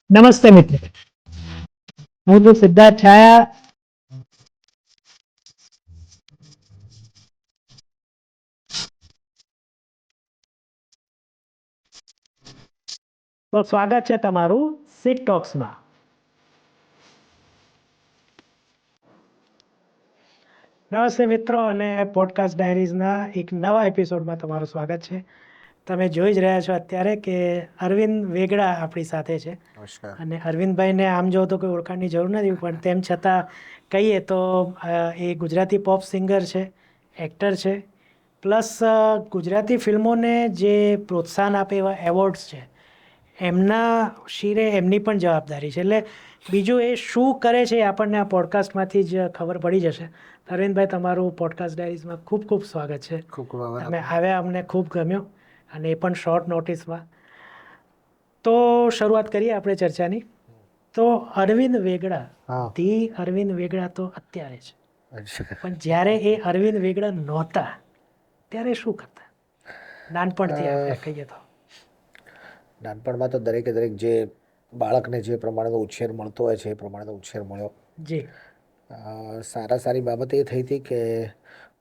નમસ્તે મિત્રો, હું છું સિદ્ધાર્થ છાયા. તો સ્વાગત છે તમારું સિટ ટોક્સમાં. નમસ્તે મિત્રો, અને પોડકાસ્ટ ડાયરીઝના એક નવા એપિસોડમાં તમારું સ્વાગત છે. તમે જોઈ જ રહ્યા છો અત્યારે કે અરવિંદ વેગડા આપણી સાથે છે. નમસ્કાર. અને અરવિંદભાઈને આમ જો તો કોઈ ઓળખાણની જરૂર નથી, પણ તેમ છતાં કહીએ તો એ ગુજરાતી પોપ સિંગર છે, એક્ટર છે, પ્લસ ગુજરાતી ફિલ્મોને જે પ્રોત્સાહન આપે એવા એવોર્ડ્સ છે, એમના શિરે એમની પણ જવાબદારી છે. એટલે બીજું એ શું કરે છે એ આપણને આ પોડકાસ્ટમાંથી જ ખબર પડી જશે. અરવિંદભાઈ, તમારું પોડકાસ્ટ ડાયરીઝમાં ખૂબ ખૂબ સ્વાગત છે. ખૂબ ખૂબ આભાર તમે આપનો. આવ્યા, અમને ખૂબ ગમ્યું, અને એ પણ શોર્ટ નોટિસમાં. તો શરૂઆત કરીએ આપણે ચર્ચાની. તો અરવિંદ વેગડા, હા. ધી અરવિંદ વેગડા તો અત્યારે છે, અચ્છા. પણ જ્યારે એ અરવિંદ વેગડા નહોતા ત્યારે શું કરતા? નાનપણથી આપણે કહીએ તો. નાનપણમાં તો દરેકે દરેક જે બાળકને જે પ્રમાણેનો ઉછેર મળતો હોય છે એ પ્રમાણેનો ઉછેર મળ્યો. જી. સારી બાબત એ થઈ હતી કે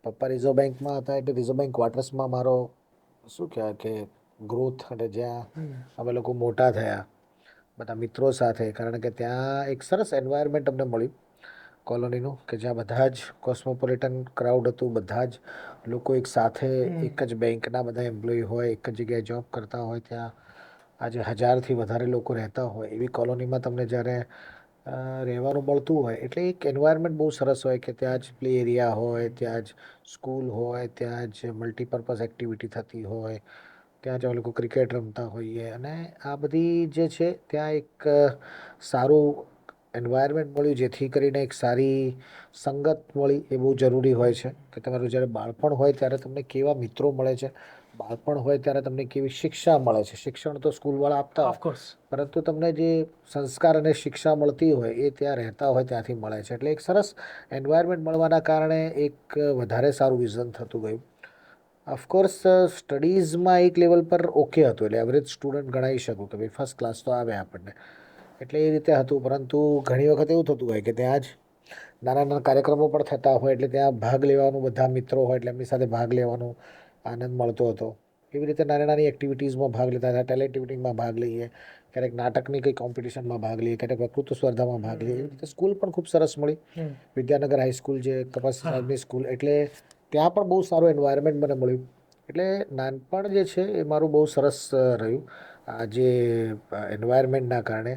પપ્પા રિઝર્વ બેંકમાં હતા, એટલે રિઝર્વ બેંક ક્વાર્ટર્સમાં મારો શું કહેવાય કે ગ્રોથ, અને જ્યાં અમે લોકો મોટા થયા બધા મિત્રો સાથે, કારણ કે ત્યાં એક સરસ એન્વાયરમેન્ટ અમને મળ્યું કોલોનીનું, કે જ્યાં બધા જ કોસ્મોપોલિટન ક્રાઉડ હતું, બધા જ લોકો એક સાથે એક જ બેંકના બધા એમ્પ્લોય હોય, એક જ જગ્યાએ જોબ કરતા હોય. ત્યાં આજે 1000થી વધારે લોકો રહેતા હોય એવી કોલોનીમાં તમને જ્યારે રહેવાનું મળતું હોય, એટલે એક એન્વાયરમેન્ટ બહુ સરસ હોય કે ત્યાં જ પ્લે એરિયા હોય, ત્યાં જ સ્કૂલ હોય, ત્યાં જ મલ્ટીપર્પઝ એક્ટિવિટી થતી હોય, ત્યાં જ અમે લોકો ક્રિકેટ રમતા હોઈએ, અને આ બધી જે છે ત્યાં એક સારું એન્વાયરમેન્ટ મળ્યું, જેથી કરીને એક સારી સંગત મળી. એ બહુ જરૂરી હોય છે કે તમારું જ્યારે બાળપણ હોય ત્યારે તમને કેવા મિત્રો મળે છે, બાળપણ હોય ત્યારે તમને કેવી શિક્ષા મળે છે. શિક્ષણ તો સ્કૂલવાળા આપતા હોય, ઓફકોર્સ. પરંતુ તમને જે સંસ્કાર અને શિક્ષા મળતી હોય એ ત્યાં રહેતા હોય ત્યાંથી મળે છે. એટલે એક સરસ એન્વાયરમેન્ટ મળવાના કારણે એક વધારે સારું વિઝન થતું ગયું. ઓફકોર્સ સ્ટડીઝમાં એક લેવલ પર ઓકે હતું, એટલે એવરેજ સ્ટુડન્ટ ગણાવી શકું કે ભાઈ ફર્સ્ટ ક્લાસ તો આવે આપણને, એટલે એ રીતે હતું. પરંતુ ઘણી વખત એવું થતું હોય કે ત્યાં જ નાના નાના કાર્યક્રમો પણ થતા હોય, એટલે ત્યાં ભાગ લેવાનું, બધા મિત્રો હોય એટલે એમની સાથે ભાગ લેવાનો આનંદ મળતો હતો. એવી રીતે નાની નાની એક્ટિવિટીઝમાં ભાગ લેતા હતા, ટેલેન્ટ ઇવનિંગમાં ભાગ લઈએ, ક્યારેક નાટકની કંઈ કોમ્પિટિશનમાં ભાગ લઈએ, ક્યારેક વક્તૃત્વ સ્પર્ધામાં ભાગ લઈએ. એવી રીતે સ્કૂલ પણ ખૂબ સરસ મળી, વિદ્યાનગર હાઈસ્કૂલ, જે કપાસી સાહેબની સ્કૂલ, એટલે ત્યાં પણ બહુ સારું એન્વાયરમેન્ટ મને મળ્યું. એટલે નાનપણ જે છે એ મારું બહુ સરસ રહ્યું આ જે એન્વાયરમેન્ટના કારણે,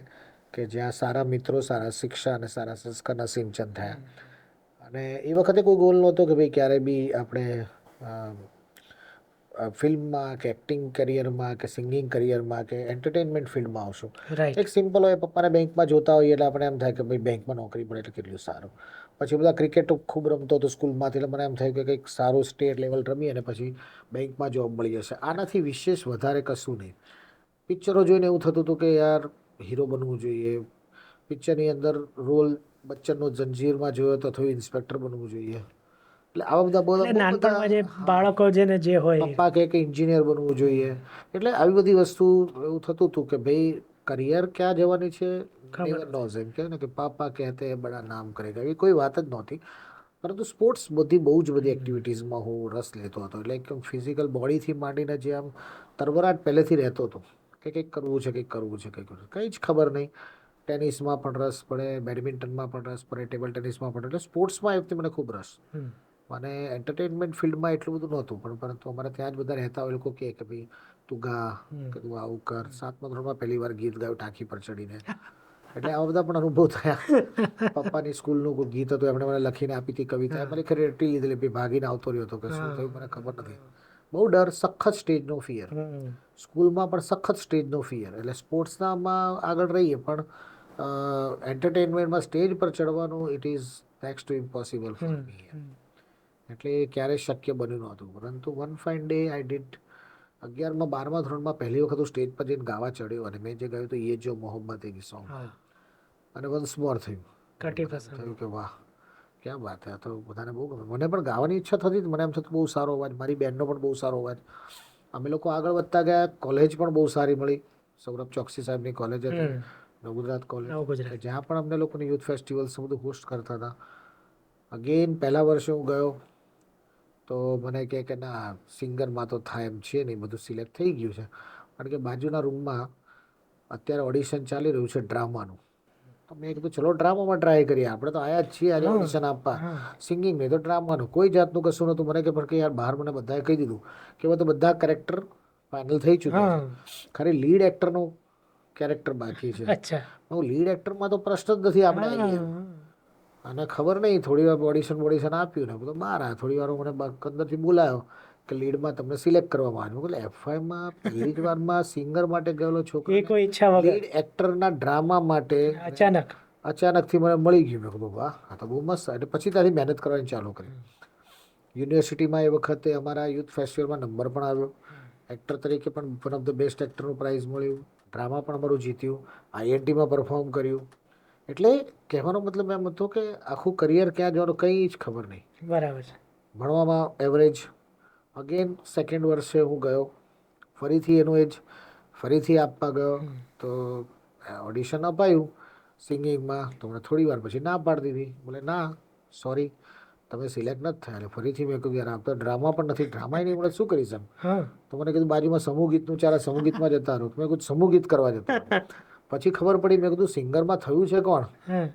કે જ્યાં સારા મિત્રો, સારા શિક્ષા અને સારા સંસ્કારના સિંચન થયા. અને એ વખતે કોઈ ગોલ નહોતો કે ભાઈ ક્યારે બી આપણે ફિલ્મમાં કે એક્ટિંગ કરિયરમાં કે સિંગિંગ કરિયરમાં કે એન્ટરટેનમેન્ટ ફિલ્ડમાં આવશું. રાઈટ. એક સિમ્પલ હોય, પપ્પાને બેંકમાં જોતા હોઈએ એટલે આપણે એમ થાય કે ભાઈ બેંકમાં નોકરી મળે એટલે કેટલું સારું. પછી બધા ક્રિકેટ ખૂબ રમતો હતો સ્કૂલમાંથી, એટલે મને એમ થયું કે કંઈક સારું સ્ટેટ લેવલ રમી અને પછી બેંકમાં જોબ મળી જશે. આનાથી વિશેષ વધારે કશું નહીં. પિક્ચરો જોઈને એવું થતું હતું કે યાર હીરો બનવું જોઈએ, પિક્ચરની અંદર રોલ બચ્ચનનો જંજીરમાં જોયો તો થયું ઇન્સ્પેક્ટર બનવું જોઈએ. એટલે આવા બધા એટલે બહુ નાનપણમાં જે બધા બાળકો છે ને, જે હોય. પપ્પા કહે કે એન્જિનિયર બનવું જોઈએ, એટલે આવી બધી વસ્તુ એવું થતું હતું કે ભાઈ કરિયર ક્યાં જવાની છે નેવર નોઝ, એમ કહે ને કે પાપા કહેતે બડા નામ કરેગા, એવી કોઈ વાત જ નહોતી. પરંતુ સ્પોર્ટ્સ બહુ જ બધી એક્ટિવિટીઝમાં હું રસ લેતો હતો. એટલે એકદમ ફિઝિકલ બોડીથી માંડીને જે આમ તરબરાટ પહેલેથી રહેતો હતો કે કંઈક કરવું છે, કંઈક કરવું છે, કંઈક કરવું છે, કંઈ જ ખબર નહીં. ટેનિસમાં પણ રસ પડે, બેડમિન્ટનમાં પણ રસ પડે, ટેબલ ટેનિસમાં પણ, એટલે સ્પોર્ટ્સમાં એ વખતે મને ખૂબ રસ. મને એન્ટરટેનમેન્ટ ફિલ્ડમાં એટલું બધું નહોતું, પરંતુ અમારે ત્યાં જ બધા રહેતા હોય, લોકો કહે કે ભાઈ તું ગા, કે તું આવું કર. 7મા ધોરણમાં પહેલી વાર ગીત ગાયું ટાંકી પર ચડીને, એટલે આવા બધા પણ અનુભવ થયા. પપ્પાની સ્કૂલનું કોઈ ગીત હતું, એમણે મને લખીને આપી હતી કવિતા, મને ખરી રટી લીધેલી, ભાઈ ભાગીને આવતો રહ્યો હતો કે શું થયું મને ખબર નથી. બહુ ડર, સખત સ્ટેજનો ફિયર, સ્કૂલમાં પણ સખત સ્ટેજનો ફિયર. એટલે સ્પોર્ટ્સનામાં આગળ રહીએ, પણ એન્ટરટેનમેન્ટમાં સ્ટેજ પર ચડવાનું it is next to impossible for me. એટલે એ ક્યારેય શક્ય બન્યું નહોતું. પરંતુ one fine day I did 11મા 12મા ધોરણમાં પહેલી વખત હું સ્ટેજ પર જઈને ગાવા ચડ્યો, અને મેં જે ગાયું તો યે જો મોહબ્બત એ સોંગ, અને વન્સ મોર થયું. થયું કે વાહ ક્યાં વાત હે, તો બધાને બહુ ગમે. મને પણ ગાવાની ઈચ્છા થતી, મને એમ થતું બહુ સારો અવાજ, મારી બહેનનો પણ બહુ સારો અવાજ. અમે લોકો આગળ વધતા ગયા, કોલેજ પણ બહુ સારી મળી, સૌરભ ચોકસી સાહેબની કોલેજ હતી, નવગુજરાત કોલેજ, નવગુજરાત. જ્યાં પણ અમને લોકોને યુથ ફેસ્ટિવલ્સ બધું હોસ્ટ કરતા હતા. અગેન પહેલા વર્ષે હું ગયો તો મને કહે કે ના સિંગરમાં તો થાય એમ છે નહીં, બધું સિલેક્ટ થઈ ગયું છે. કારણ કે બાજુના રૂમમાં અત્યારે ઓડિશન ચાલી રહ્યું છે ડ્રામાનું. તો મેં કીધું ચલો ડ્રામામાં ટ્રાય કરીએ, આપણે તો આયા જ છીએ આજે ઓડિશન આપવા, સિંગિંગ નહીં તો ડ્રામાનું. કોઈ જાતનું કશું નહોતું. મને કે પણ કે યાર બહાર મને બધાએ કહી દીધું કે હવે તો બધા કેરેક્ટર ફાઇનલ થઈ ચૂક્યા છે, ખાલી લીડ એક્ટરનું કેરેક્ટર બાકી છે. અચ્છા. હું લીડ એક્ટરમાં તો પ્રશ્ન જ નથી આપણે. અને ખબર નહીં થોડી વાર ઓડિશન આપ્યું ને બધું બહાર આવ્યા. થોડી વાર મને અંદરથી બોલાયો કે લીડમાં તમને સિલેક્ટ કરવામાં આવ્યું. એટલે એફઆઈમાં પહેલી જ વારમાં સિંગર માટે ગયેલો છોકરો એ કોઈ ઈચ્છા વગર લીડ એક્ટરના ડ્રામા માટે અચાનકથી મને મળી ગયું. મેં કીધું વાહ આ તો બહુ મસ્ત. એટલે પછી ત્યાંથી મહેનત કરવાની ચાલુ કરી. યુનિવર્સિટીમાં એ વખતે અમારા યુથ ફેસ્ટિવલમાં નંબર પણ આવ્યો. એક્ટર તરીકે પણ વન ઓફ ધ બેસ્ટ એક્ટરનું પ્રાઇઝ મળ્યું. ડ્રામા પણ અમારું જીત્યું. આઈએનટીમાં પરફોર્મ કર્યું. એટલે કહેવાનો મતલબ એમ હતો કે આખું કરિયર ક્યાં જવાનું કંઈ જ ખબર નહીં. બરાબર છે. ભણવામાં એવરેજ. અગેન સેકન્ડ વર્ષે હું ગયો, ફરીથી એનું એ જ ફરીથી આપવા ગયો. તો ઓડિશન અપાયું સિંગિંગમાં. તો મને થોડી વાર પછી ના પાડી દીધી. બોલે ના સોરી તમે સિલેક્ટ નથી થયા. એટલે ફરીથી મેં કીધું યાર આપ તો ડ્રામા પણ નથી, ડ્રામા નહીં મળે શું કરીશ એમ. તો મને કીધું બાજુમાં સમૂહ ગીતનું ચાલે, સમૂહ ગીતમાં જતા રહો. મેં કીધું સમૂહ ગીત કરવા જતા રહો. પછી ખબર પડી, મેં કીધું સિંગરમાં થયું છે કોણ.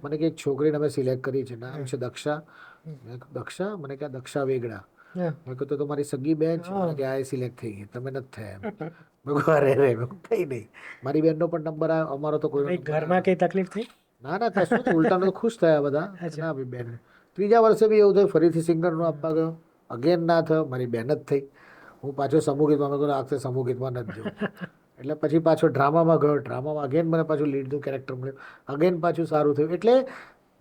મને કે એક છોકરીને અમે સિલેક્ટ કરી છે, નામ છે દક્ષા. મેં કીધું દક્ષા? મને કે દક્ષા વેગડા. મેં કીધું તો મારી સગી બેન છે. મને કે આ સિલેક્ટ થઈ ગઈ, તમે નથી થયા એમ. મેં કહું અરે રે કઈ નહીં. મારી બેનનો પણ નંબર આવ્યો, અમારો તો કોઈ ઘરમાં કઈ તકલીફ થઈ? ના ના કશું નહીં, ઉલટાનું તો ખુશ થયા બધા. ના ભાઈ બેન. ત્રીજા વર્ષે બી એવું થયું, ફરીથી સિંગરનું આપવા ગયો. અગેન ના થયો, મારી બેન જ થઈ. હું પાછો સમૂહ ગીતમાં, મેં કહ્યું આખતે સમૂહ ગીતમાં નથી જવું. એટલે પછી પાછો ડ્રામામાં ગયો. ડ્રામામાં અગેન મને પાછું લીડનું કેરેક્ટર મળ્યું. અગેન પાછું સારું થયું. એટલે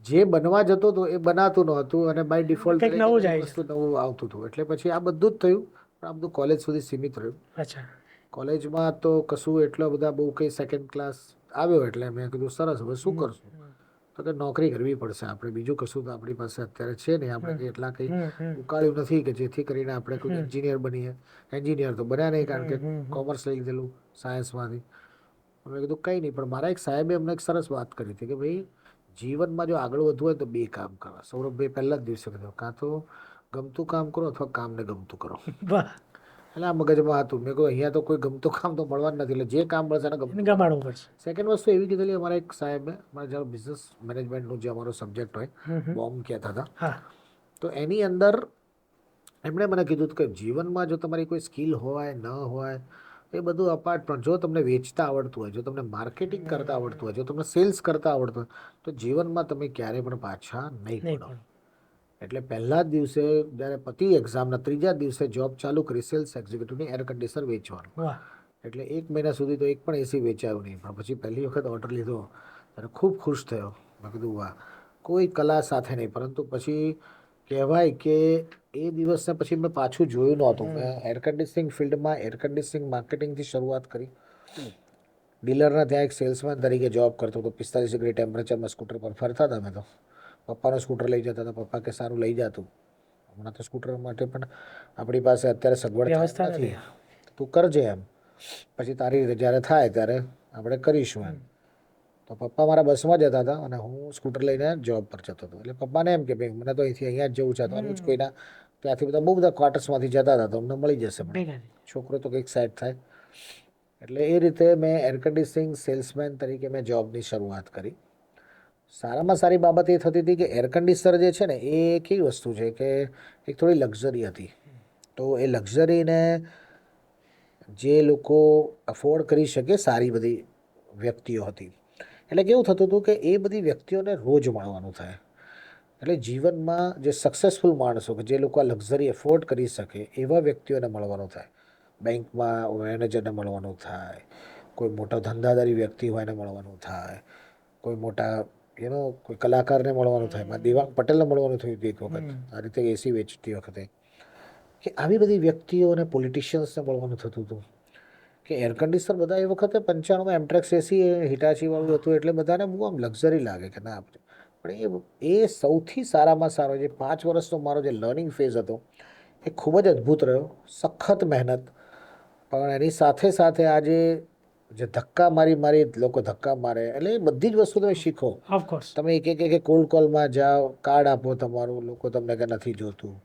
જે બનવા જતો હતો એ બનાતું નહોતું અને બાય ડિફોલ્ટ વસ્તુ નવું આવતું હતું. એટલે પછી આ બધું જ થયું. પણ આ બધું કોલેજ સુધી સીમિત રહ્યું. અચ્છા. કોલેજમાં તો કશું એટલા બધા બહુ કંઈ સેકન્ડ ક્લાસ આવ્યો. એટલે મેં કીધું સરસ હવે શું કરશું. તો કે નોકરી કરવી પડશે આપણે, બીજું કશું તો આપણી પાસે અત્યારે છે નહીં. આપણે એટલા કંઈ ઉકાળ્યું નથી કે જેથી કરીને આપણે કોઈ એન્જિનિયર બનીએ. એન્જિનિયર તો બન્યા નહીં કારણ કે કોમર્સ લઈ લીધેલું સાયન્સમાંથી. મેં કીધું કંઈ નહીં. પણ મારા એક સાહેબે અમને એક સરસ વાત કરી હતી કે ભાઈ જીવનમાં જો આગળ વધવું હોય તો બે કામ કરવા. સૌરભભાઈ પહેલા જ દિવસે કીધું, કાં તો ગમતું કામ કરો અથવા કામને ગમતું કરો. એટલે આ મગજમાં હતું. મેં કહ્યું અહીંયા તો કોઈ ગમતું કામ તો મળવા જ નથી, એટલે જે કામ મળશે એને ગમાડવું પડશે. સેકન્ડ વસ્તુ એવી કીધેલી અમારા એક સાહેબે, અમારા જ્યારે બિઝનેસ મેનેજમેન્ટનું જે અમારો સબ્જેક્ટ હોય, બોમ્બ કહેતા હતા, તો એની અંદર એમણે મને કીધું કે જીવનમાં જો તમારી કોઈ સ્કિલ હોય ન હોય એ બધું અપાર્ટ, પણ જો તમને વેચતા આવડતું હોય, જો તમને માર્કેટિંગ કરતા આવડતું હોય, જો તમને સેલ્સ કરતા આવડતું હોય તો જીવનમાં તમે ક્યારેય પણ પાછા નહીં પડો. એટલે પહેલા જ દિવસે જ્યારે પતિ એક્ઝામના ત્રીજા દિવસે જોબ ચાલુ કરી સેલ્સ એક્ઝિક્યુટિવની એર કન્ડિશનર વેચવાનું. એટલે 1 મહિના સુધી તો એક પણ એસી વેચાયું નહીં. પણ પછી પહેલી વખત ઓર્ડર લીધો ત્યારે ખૂબ ખુશ થયો. મેં કીધું વાહ, કોઈ કલા સાથે નહીં. પરંતુ પછી કહેવાય કે એ દિવસને પછી મેં પાછું જોયું નહોતું. મેં એર કન્ડિશનિંગ ફિલ્ડમાં એર કન્ડિશનિંગ માર્કેટિંગથી શરૂઆત કરી. ડીલરના ત્યાં એક સેલ્સમેન તરીકે જોબ કરતો હતો. 45 ડિગ્રી ટેમ્પરેચરમાં સ્કૂટર પર ફરતા હતા. મેં તો પપ્પાનો સ્કૂટર લઈ જતા હતા. પપ્પા કે સારું લઈ જતું. હમણાં તો સ્કૂટર માટે પણ આપણી પાસે અત્યારે સગવડ નથી, તું કરજે એમ, પછી તારી રીતે જ્યારે થાય ત્યારે આપણે કરીશું એમ. તો પપ્પા મારા બસમાં જતા હતા અને હું સ્કૂટર લઈને જોબ પર જતો હતો. એટલે પપ્પાને એમ કે ભાઈ મને તો અહીંથી અહીંયા જ જવું છે, તો રોજ કોઈના ત્યાંથી બધા બહુ બધા ક્વાર્ટર્સમાંથી જતા હતા, તો અમને મળી જશે. છોકરો તો કંઈક સાઈડ થાય. એટલે એ રીતે મેં એર કન્ડિશનિંગ સેલ્સમેન તરીકે મેં જોબની શરૂઆત કરી. સારામાં સારી બાબત એ થતી હતી કે એર કન્ડિશનર જે છે ને એ કેવી વસ્તુ છે કે એક થોડી લક્ઝરી હતી. તો એ લક્ઝરીને જે લોકો અફોર્ડ કરી શકે સારી બધી વ્યક્તિઓ હતી. એટલે કેવું થતું હતું કે એ બધી વ્યક્તિઓને રોજ મળવાનું થાય. એટલે જીવનમાં જે સક્સેસફુલ માણસો કે જે લોકો આ લક્ઝરી એફોર્ડ કરી શકે એવા વ્યક્તિઓને મળવાનું થાય. બેંકમાં મેનેજરને મળવાનું થાય, કોઈ મોટા ધંધાદારી વ્યક્તિ હોય એને મળવાનું થાય, કોઈ મોટા કોઈ કલાકારને મળવાનું થાય. દેવાંગ પટેલને મળવાનું થયું હતું એક વખત આ રીતે એસી વેચતી વખતે. કે આવી બધી વ્યક્તિઓ અને પોલિટિશિયન્સને મળવાનું થતું હતું. કે એર કન્ડિશનર બધા એ વખતે 95માં એમટ્રેક્સ એસી હિટાચીવાળું હતું એટલે બધાને બહુ આમ લક્ઝરી લાગે કે ના. પણ એ સૌથી સારામાં સારો જે 5 વર્ષનો મારો જે લર્નિંગ ફેઝ હતો એ ખૂબ જ અદ્ભુત રહ્યો. સખત મહેનત, પણ એની સાથે સાથે આજે જે ધક્કા મારી લોકો ધક્કા મારે, એટલે એ બધી જ વસ્તુ તમે શીખો. ઓફકોર્સ. તમે એક કોલ્ડ કોલમાં જાઓ, કાર્ડ આપો તમારું, લોકો તમને કે નથી જોતું,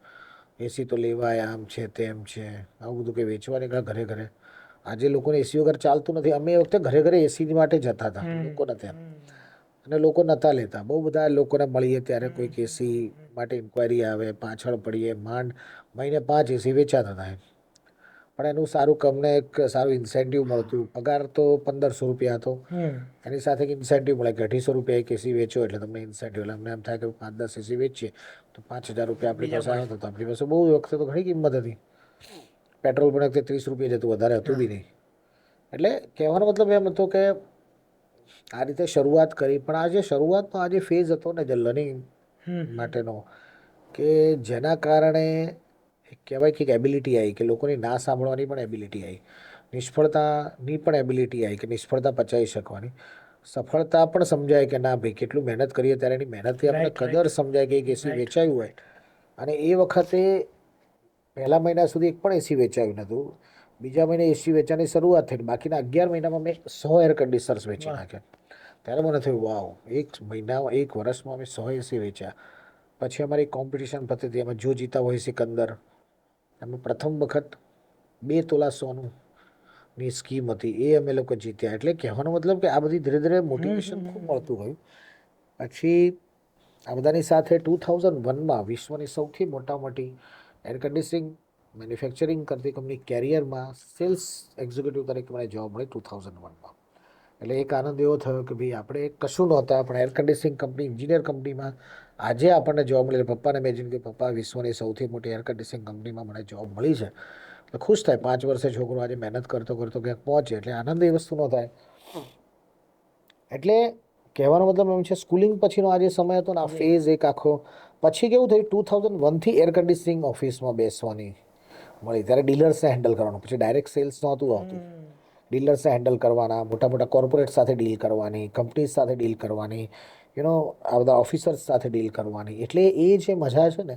એસી તો લેવાય, આમ છે તેમ છે, આવું બધું કંઈ વેચવા નીકળ્યા ઘરે ઘરે. આજે લોકોને એસી વગર ચાલતું નથી. અમે એ વખતે ઘરે ઘરે એસી માટે જતા હતા, લોકો નથી, અને લોકો નહોતા લેતા. બહુ બધા લોકોને મળીએ ત્યારે કોઈક એસી માટે ઇન્ક્વાયરી આવે, પાછળ પડીએ, માંડ મહિને 5 એસી વેચાતા હતા એમ. પણ એનું સારું કમને એક સારું ઇન્સેન્ટિવ મળતું. પગાર તો 1500 રૂપિયા હતો, એની સાથે એક ઇન્સેન્ટિવ મળે કે 250 રૂપિયા એક એસી વેચો એટલે તમને ઇન્સેન્ટિવ. એટલે અમને એમ થાય કે 5-10 એસી વેચીએ તો 5000 રૂપિયા આપણી પાસે આવે તો આપણી પાસે બહુ વખતે તો ઘણી કિંમત હતી. પેટ્રોલ પણ વખતે 30 રૂપિયા જતું, વધારે હતું બી નહીં. એટલે કહેવાનો મતલબ એમ હતો કે આ રીતે શરૂઆત કરી. પણ આ જે શરૂઆતનો આ જે ફેઝ હતો ને, જે લર્નિંગ માટેનો, કે જેના કારણે કહેવાય કે એક એબિલિટી આવી, કે લોકોની ના સાંભળવાની પણ એબિલિટી આવી, નિષ્ફળતાની પણ એબિલિટી આવી, કે નિષ્ફળતા પચાવી શકવાની, સફળતા પણ સમજાય કે ના ભાઈ કેટલું મહેનત કરીએ ત્યારે એની મહેનતથી આપણને કદર સમજાય કે એક એસી વેચાયું હોય. અને એ વખતે પહેલા મહિના સુધી એક પણ એસી વેચાયું નહોતું. બીજા મહિને એસી વેચવાની શરૂઆત થઈ, બાકીના 11 મહિનામાં મેં 100 એર કન્ડિશનર્સ વેચી નાખ્યા. ત્યારે મને થયું વાવ, એક વર્ષમાં અમે 100 એસી વેચ્યા. પછી અમારી કોમ્પિટિશન પતી હતી, એમાં જો જીતા હોય સિકંદર, એમાં પ્રથમ વખત 2 તોલા સોનુંની સ્કીમ હતી, એ અમે લોકો જીત્યા. એટલે કહેવાનો મતલબ કે આ બધી ધીરે ધીરે મોટિવેશન ખૂબ મળતું ગયું. પછી આ બધાની સાથે 2001માં વિશ્વની સૌથી મોટી એર કન્ડિશનિંગ મેન્યુફેક્ચરિંગ કરતી કંપની કેરિયરમાં સેલ્સ એક્ઝિક્યુટિવ તરીકે મને જોબ મળી 2001માં. એટલે એક આનંદ એવો થયો કે ભાઈ આપણે કશું નહોતા, પણ એર કન્ડિશનિંગ કંપની, ઇન્જિનિયર કંપનીમાં આજે આપણને જોબ મળી. પપ્પાને ઇમેજિન કે પપ્પા વિશ્વની સૌથી મોટી એર કન્ડિશનિંગ કંપનીમાં મને જોબ મળી છે, તો ખુશ થાય. 5 વર્ષે છોકરો આજે મહેનત કરતો ક્યાંક પહોંચે, એટલે આનંદ એ વસ્તુ ન થાય. એટલે કહેવાનો મતલબ એમ છે, સ્કૂલિંગ પછીનો આ જે સમય હતો ને, આ ફેઝ એક આખો. પછી કેવું થયું, 2001થી એર કન્ડિશનિંગ ઓફિસમાં બેસવાની મળી. ત્યારે ડીલર્સને હેન્ડલ કરવાનું, પછી ડાયરેક્ટ સેલ્સ નહોતું આવતું. ડીલર્સને હેન્ડલ કરવાના, મોટા મોટા કોર્પોરેટ સાથે ડીલ કરવાની, કંપનીઝ સાથે ડીલ કરવાની, આ બધા ઓફિસર્સ સાથે ડીલ કરવાની. એટલે એ જે મજા છે ને,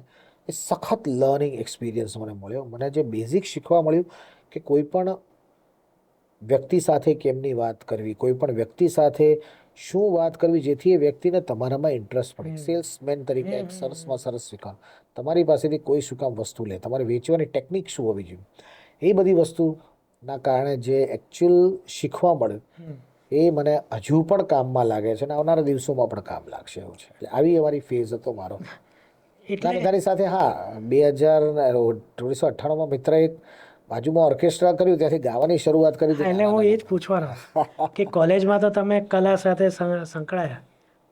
એ સખત લર્નિંગ એક્સપિરિયન્સ મને મળ્યો. મને જે બેઝિક શીખવા મળ્યું કે કોઈ પણ વ્યક્તિ સાથે કેમની વાત કરવી, કોઈ પણ વ્યક્તિ સાથે શું વાત કરવી જેથી એ વ્યક્તિને તમારામાં ઇન્ટરેસ્ટ પડે. સેલ્સમેન તરીકે એક સરસમાં સરસ શીખવા, તમારી પાસેથી કોઈ શું કામ વસ્તુ લે, તમારે વેચવાની ટેકનિક શું હોવી જોઈએ, એ બધી વસ્તુના કારણે જે એકચ્યુઅલ શીખવા મળ્યું, એ મને હજુ પણ કામમાં લાગે છે અને આવનારા દિવસોમાં પણ કામ લાગશે એવું છે. એટલે આવી અમારી ફેઝ હતો મારો. એટલે બધાની સાથે 1998માં મિત્ર એક બાજુમાં ઓર્કેસ્ટ્રા કર્યું, ત્યાંથી ગાવાની શરૂઆત કરી. એટલે હું એ જ પૂછવાનો કે કોલેજમાં તો તમે કલા સાથે સંકળાયા,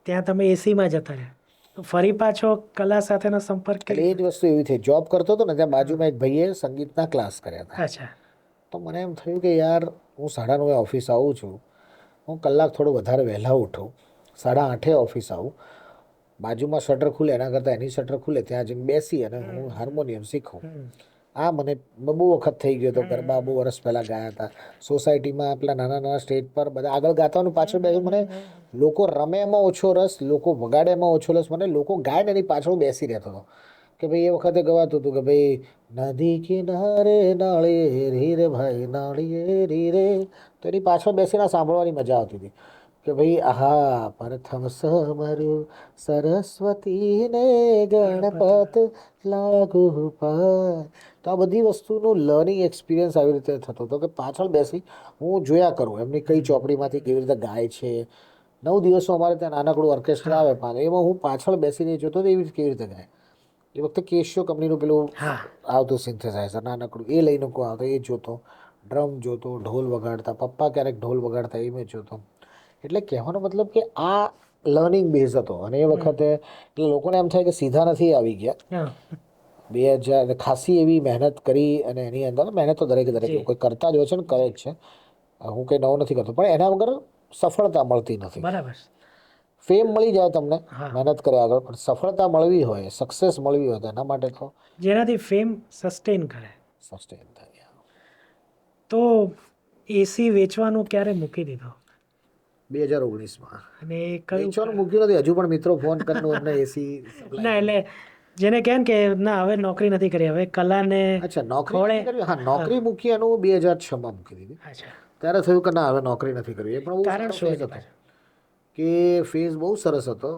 ત્યાં તમે એસીમાં જતા રહ્યા, તો ફરી પાછો કલા સાથેનો સંપર્ક. એટલે એ જ વસ્તુ એવી થઈ, જોબ કરતો હતો ને ત્યાં બાજુમાં એક ભાઈએ સંગીતના ક્લાસ કર્યા હતા. અચ્છા. તો મને એમ થયું કે યાર હું 9:30 ઓફિસ આવું છું, હું કલાક થોડો વધારે વહેલા ઉઠું, 8:30 ઓફિસ આવું, બાજુમાં શટર ખુલે એના કરતાં એની શટર ખુલે ત્યાં જઈને બેસી અને હું હાર્મોનિયમ શીખું. આ મને બહુ વખત થઈ ગયો હતો. ગરબા બહુ વર્ષ પહેલાં ગાયા હતા સોસાયટીમાં, પેલા નાના નાના સ્ટેજ પર બધા આગળ ગાતાનું પાછળ બેસું. મને લોકો રમે એમાં ઓછો રસ, લોકો વગાડે એમાં ઓછો રસ, મને લોકો ગાય ને એની પાછળ બેસી રહેતો હતો. કે ભાઈ એ વખતે ગવાતું હતું કે ભાઈ નદી કિનારે નાળિયેરી રે ભાઈ નાળિયેરી રે, તો એની પાછળ બેસીને સાંભળવાની મજા આવતી હતી કે ભાઈ આહા પ્રથમ સમર્યું સરસ્વતીને ગણપત લાગુ પાય. તો આ બધી વસ્તુનું લર્નિંગ એક્સપિરિયન્સ આવી રીતે થતો હતો કે પાછળ બેસી હું જોયા કરું એમની કઈ ચોપડીમાંથી કેવી રીતે ગાય છે. 9 દિવસો અમારે ત્યાં નાનકડું ઓર્કેસ્ટ્રા આવે, એમાં હું પાછળ બેસીને જોતો હતો એવી કેવી રીતે ગાય. એ વખતે કેશિયો કંપનીનું પેલું આવતું સિન્થેસાઇઝર નાનકડું, એ લઈને કોઈ આવતો, એ જોતો, ડ્રમ જોતો, ઢોલ વગાડતા, પપ્પા ક્યારેક ઢોલ વગાડતા એ મેં જોતો. એટલે કહેવાનો મતલબ કે આ લર્નિંગ બેઝ હતો. અને એ વખતે લોકોને એમ થાય કે સીધા નથી આવી ગયા. 2000 ખાસી એવી મહેનત કરી, અને એની અંદર મહેનત તો દરેક કોઈ કરતા જ હોય છે ને, કરે જ છે. હું કંઈ નવો નથી કરતો, પણ એના વગર સફળતા મળતી નથી. બરાબર. ફેમ મળી જાય તમને મહેનત કર્યા આગળ, પણ સફળતા મળવી હોય, સક્સેસ મળવી હોય તો એના માટે તો જેનાથી ફેમ સસ્ટેન કરે, સસ્ટેન થાય. તો એસી વેચવાનું ક્યારે મૂકી દીધો? 2019માં. અને વેચવાનું મૂક્યું નથી, હજુ પણ મિત્રો ફોન કરીને એમને એસી ના, એટલે જેને કહે કે ના હવે નોકરી નથી કરી, હવે કલાને. અચ્છા, નોકરી કરી. હા, નોકરી મૂકી એનું 2006માં મૂકી દીધી. અચ્છા. ત્યારે થયું કે ના હવે નોકરી નથી કરવી. એ પણ બહુ કારણ સારો શું ફેઝ એની હતો પાછળ? કે ફેઝ બહુ સરસ હતો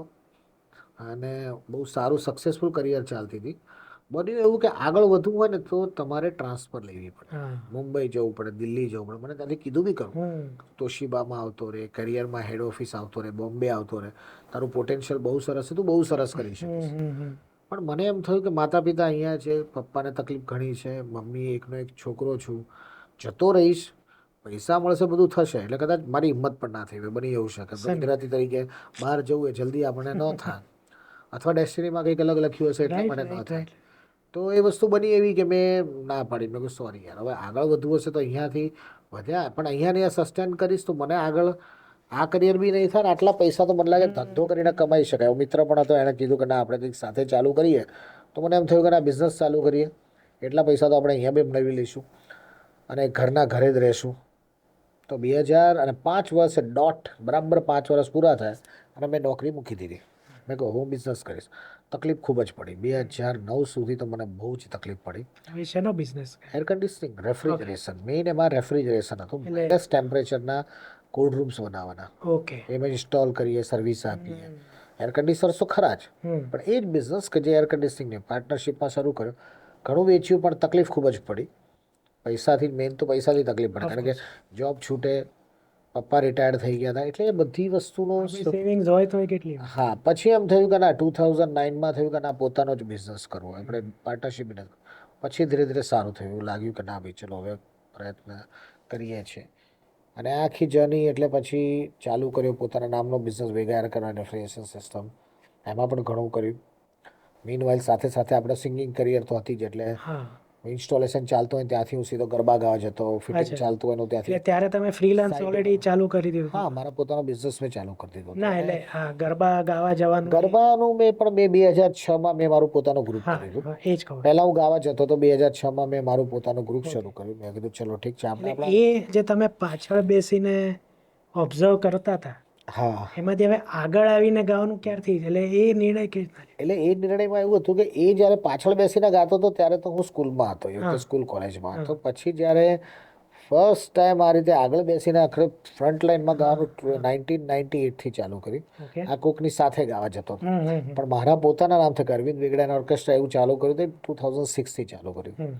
અને બહુ સારું સક્સેસફુલ કરિયર ચાલતી હતી. બન્યું એવું કે આગળ વધવું હોય ને તો તમારે ટ્રાન્સફર લેવી પડે. હા. મુંબઈ જવું પડે, દિલ્હી જવું પડે. મને ત્યાંથી કીધું બી કરું હમ. તોશિબામાં આવતો રહે, કરિયરમાં હેડ ઓફિસ આવતો રહે, બોમ્બે આવતો રહે. તારું પોટેન્શિયલ બહુ સરસ છે, તું બહુ સરસ કરી શકીશ. પણ મને એમ થયું કે માતા પિતા અહીંયા છે, પપ્પાને તકલીફ ઘણી છે, મમ્મી એકનો એક છોકરો છું, જતો રહીશ, પૈસા મળશે, બધું થશે, એટલે કદાચ મારી હિંમત પણ ના થઈ. બની એવું શકે ગુજરાતી તરીકે બહાર જવું એ જલ્દી આપણે ન થાય, અથવા ડેસ્ટિનીમાં કંઈક અલગ લખ્યું હશે એટલા માટે ન થાય. તો એ વસ્તુ બની એવી કે મેં ના પાડી. મેં કહ્યું સોરી યાર, હવે આગળ વધવું હશે તો અહીંયાથી વધ્યા, પણ અહીંયા સસ્ટેન કરીશ તો મને આગળ આ કરિયર બી નહીં થાય. આટલા પૈસા તો મને લાગે ધંધો કરીને કમાઈ શકાય. મિત્ર પણ હતો, એણે કીધું કે ના આપણે કંઈક સાથે ચાલુ કરીએ. તો મને એમ થયું કે ના બિઝનેસ ચાલુ કરીએ, એટલા પૈસા તો આપણે અહીંયા બી મેળવી લઈશું અને ઘરના ઘરે જ રહેશું. તો 2005 વર્ષે બરાબર 5 વર્ષ પૂરા થયા અને મેં નોકરી મૂકી દીધી. મેં કહું હું બિઝનેસ કરીશ. તકલીફ ખૂબ જ પડી. 2009 સુધી તો મને બહુ જ તકલીફ પડી. શેનો business? Air conditioning, refrigeration. Main એમાં રેફ્રિજરેશન હતું. માઇનસ ટેમ્પરેચરના કોલ્ડ રૂમ્સ બનાવવાના. ઓકે. એમાં ઇન્સ્ટોલ કરીએ, સર્વિસ આપીએ. એર કન્ડિશનર તો ખરા જ, પણ એ જ બિઝનેસ કે જે એર કન્ડિશનિંગને પાર્ટનરશિપમાં શરૂ કર્યો. ઘણું વેચ્યું પણ તકલીફ ખૂબ જ પડી. પૈસાથી મેઇન તો પૈસાથી તકલીફ પડે, કારણ કે જોબ છૂટે, પપ્પા રિટાયર્ડ થઈ ગયા હતા, એટલે એ બધી વસ્તુનો સેવિંગ્સ હોય તો કેટલી? હા. પછી એમ થયું કે ના 2009માં થયું કે ના પોતાનો જ બિઝનેસ કરવો, આપણે પાર્ટનરશિપ નથી. પછી ધીરે ધીરે સારું થયું. એવું લાગ્યું કે ના ભાઈ ચલો હવે પ્રયત્ન કરીએ છીએ. અને આખી જર્ની એટલે પછી ચાલુ કર્યો પોતાના નામનો બિઝનેસ, વેગા એર કરવાનો રેફ્રિજરેશન સિસ્ટમ. એમાં પણ ઘણું કર્યું. મીનવાઇલ સાથે સાથે આપણે સિંગિંગ કરિયર તો હતી જ, એટલે ઇન્સ્ટોલેશન ચાલતું હોય ત્યાંથી હું સીધો ગરબા ગાવા જતો, ફિટિંગ ચાલતું હોય ત્યાંથી. ત્યારે તમે ફ્રીલાન્સ ઓલરેડી ચાલુ કરી દીધું? હા, મારા પોતાનો બિઝનેસ મેં ચાલુ કરી દીધો. ના એટલે ગરબા ગાવા જવાનું? ગરબાનું મેં પણ 2006માં મેં મારું પોતાનું ગ્રુપ કર્યું. એ જ કહું. પહેલા હું ગાવા જતો તો 2006માં મેં મારું પોતાનું ગ્રુપ શરૂ કર્યું. મેં કીધું ચલો ઠીક છે આપણે એ જે તમે પાછળ બેસીને ઓબ્ઝર્વ કરતા હતા, હા, એમાંથી હવે આગળ આવીને ગાવાનું ક્યારથી? એટલે એ નિર્ણય કેવી રીતના? એટલે એ નિર્ણયમાં એવું હતું કે એ જ્યારે પાછળ બેસીને ગાતો હતો ત્યારે તો હું સ્કૂલમાં હતો, સ્કૂલ કોલેજમાં હતો. પછી જ્યારે ફર્સ્ટ ટાઈમ આ રીતે આગળ બેસીને આખરે ફ્રન્ટ લાઈનમાં ગાવાનું 1998થી ચાલુ કર્યું. આ કોકની સાથે ગાવા જતો હતો, પણ મારા પોતાના નામથી અરવિંદ વેગડા ઓર્કેસ્ટ્રા એવું ચાલુ કર્યું તો 2006થી ચાલુ કર્યું.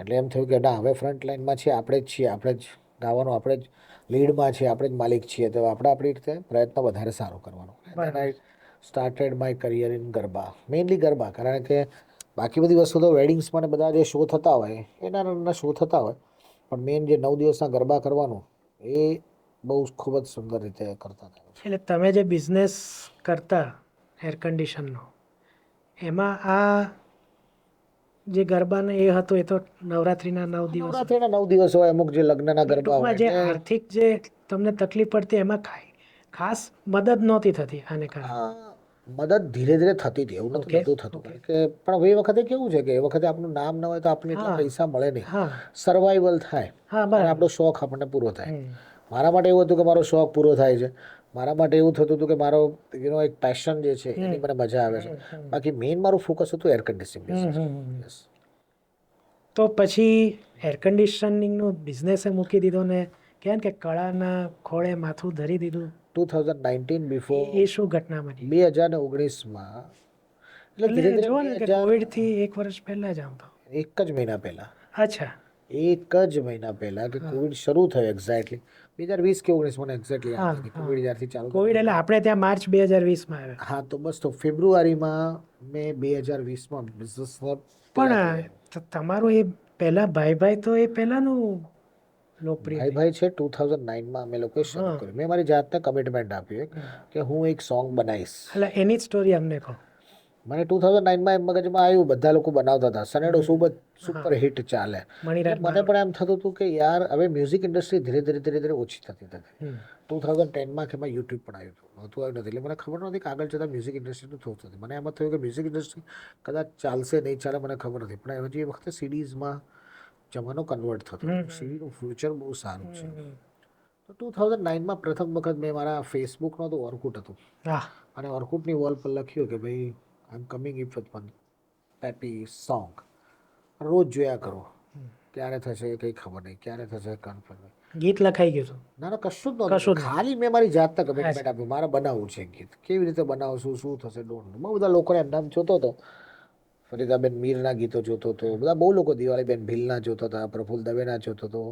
એટલે એમ થયું કે ના હવે ફ્રન્ટ લાઈનમાં છીએ, આપણે જ છીએ, આપણે જ ગાવાનું, આપણે જ લીડમાં છીએ, આપણે જ માલિક છીએ, તો આપણે આપણી રીતે પ્રયત્ન વધારે સારો કરવાનો. Started my career in garba, mainly garba, કારણ કે બાકી બધી વસ્તુ તો વેડિંગ્સમાં બધા જે શો થતા હોય એ નાના શો થતા હોય, પણ મેઇન જે 9 દિવસના ગરબા કરવાનું એ બહુ ખૂબ જ સુંદર રીતે કરતા હતા. એટલે તમે જે બિઝનેસ કરતા એર કન્ડિશનનો, એમાં આ જે ગરબાને એ હતો એ તો નવરાત્રીના 9 દિવસ? નવરાત્રીના 9 દિવસ હોય, અમુક જે લગ્નના ગરબા હોય. જે આર્થિક જે તમને તકલીફ પડતી એમાં ખાસ મદદ નહોતી થતી આને કારણે? મદદ ધીરે ધીરે થતી હતી, એવું નથી નહોતું થતું. કારણ કે પણ એ વખતે કેવું છે કે એ વખતે આપણું નામ ન હોય તો આપણને એટલા પૈસા મળે નહીં, સર્વાઈવલ થાય અને આપણો શોખ આપણને પૂરો થાય. મારા માટે એવું હતું કે મારો શોખ પૂરો થાય છે. મારા માટે એવું થતું હતું કે મારો એક પેશન જે છે એની મને મજા આવે છે. બાકી મેઇન મારું ફોકસ હતું એર કન્ડિશનિંગ બિઝનેસ. તો પછી એર કન્ડિશનિંગનો બિઝનેસ મૂકી દીધો ને કેમ કે કળાના ખોળે માથું ધરી દીધું? 2019 બિફોર, એ શું ઘટના બની? 2019માં, એટલે ધીરે ધીરે જુઓ ને કે કોવિડથી 1 વર્ષ પહેલા જ આમ તો 1 જ મહિના પહેલા. અચ્છા, 1 જ મહિના પહેલા કે કોવિડ શરૂ થયો એક્ઝેક્ટલી 2020 કે 19 મને એક્ઝેક્ટલી યાદ નથી. કોવિડ જ્યારથી ચાલુ કોવિડ એટલે આપણે ત્યાં માર્ચ 2020માં આવ્યા. હા, તો બસ તો ફેબ્રુઆરીમાં મેં 2020માં બિઝનેસને. પણ તમારું એ પહેલા ભાઈ તો એ પહેલાનું લોકપ્રિય ભાઈ છે 2009માં અમે લોકોએ શરૂ કર્યું. મેં મારી જાતને કમિટમેન્ટ આપ્યું કે હું એક સોંગ બનાવીશ. એટલે એની જ સ્ટોરી અમને કહો. મને 2009માં એમ મગજમાં આવ્યું, બધા લોકો બનાવતા હતા, સનેડો સુપર હિટ ચાલે. મને પણ એમ થતું હતું કે યાર હવે મ્યુઝિક ઇન્ડસ્ટ્રી ધીરે ધીરે ઓછી થતી હતી. 2010માં કે એમાં યુટ્યુબ પણ આવ્યું હતું, આવ્યું નથી, એટલે મને ખબર નહોતી કે આગળ જતાં મ્યુઝિક ઇન્ડસ્ટ્રીનું થતું હતું. મને એમ થયું કે મ્યુઝિક ઇન્ડસ્ટ્રી કદાચ ચાલશે નહીં ચાલે મને ખબર નથી, પણ હજી એ વખતે સીડીઝમાં જમાનો કન્વર્ટ થતો. સીડીનું ફ્યુચર બહુ સારું છે. તો 2009માં પ્રથમ વખત મેં મારા ફેસબુકનો તો ઓર્કુટ હતું, અને ઓર્કુટની વોલ પર લખ્યું કે ભાઈ I am coming if with one peppy song, રોજ જોયા કરો. ક્યારે થશે એ કંઈ ખબર નહીં, ક્યારે થશે કન્ફર્મ નહીં. ગીત લખાઈ ગયું હતું? ના ના, કશું જ કશું નહોતું. જ નહીં. ખાલી મેં મારી જાતને કમિટમેન્ટ અચ્છા. આપ્યું, મારે બનાવવું છે ગીત, કેવી રીતે બનાવશું, શું થશે, ડોન્ટ. બહુ બધા લોકોને એમ નામ જોતો હતો. ફરીદાબેન મીરના ગીતો જોતો હતો, બધા બહુ લોકો, દિવાળીબેન ભીલના જોતા હતા, પ્રફુલ્લ દવેના જોતો હતો.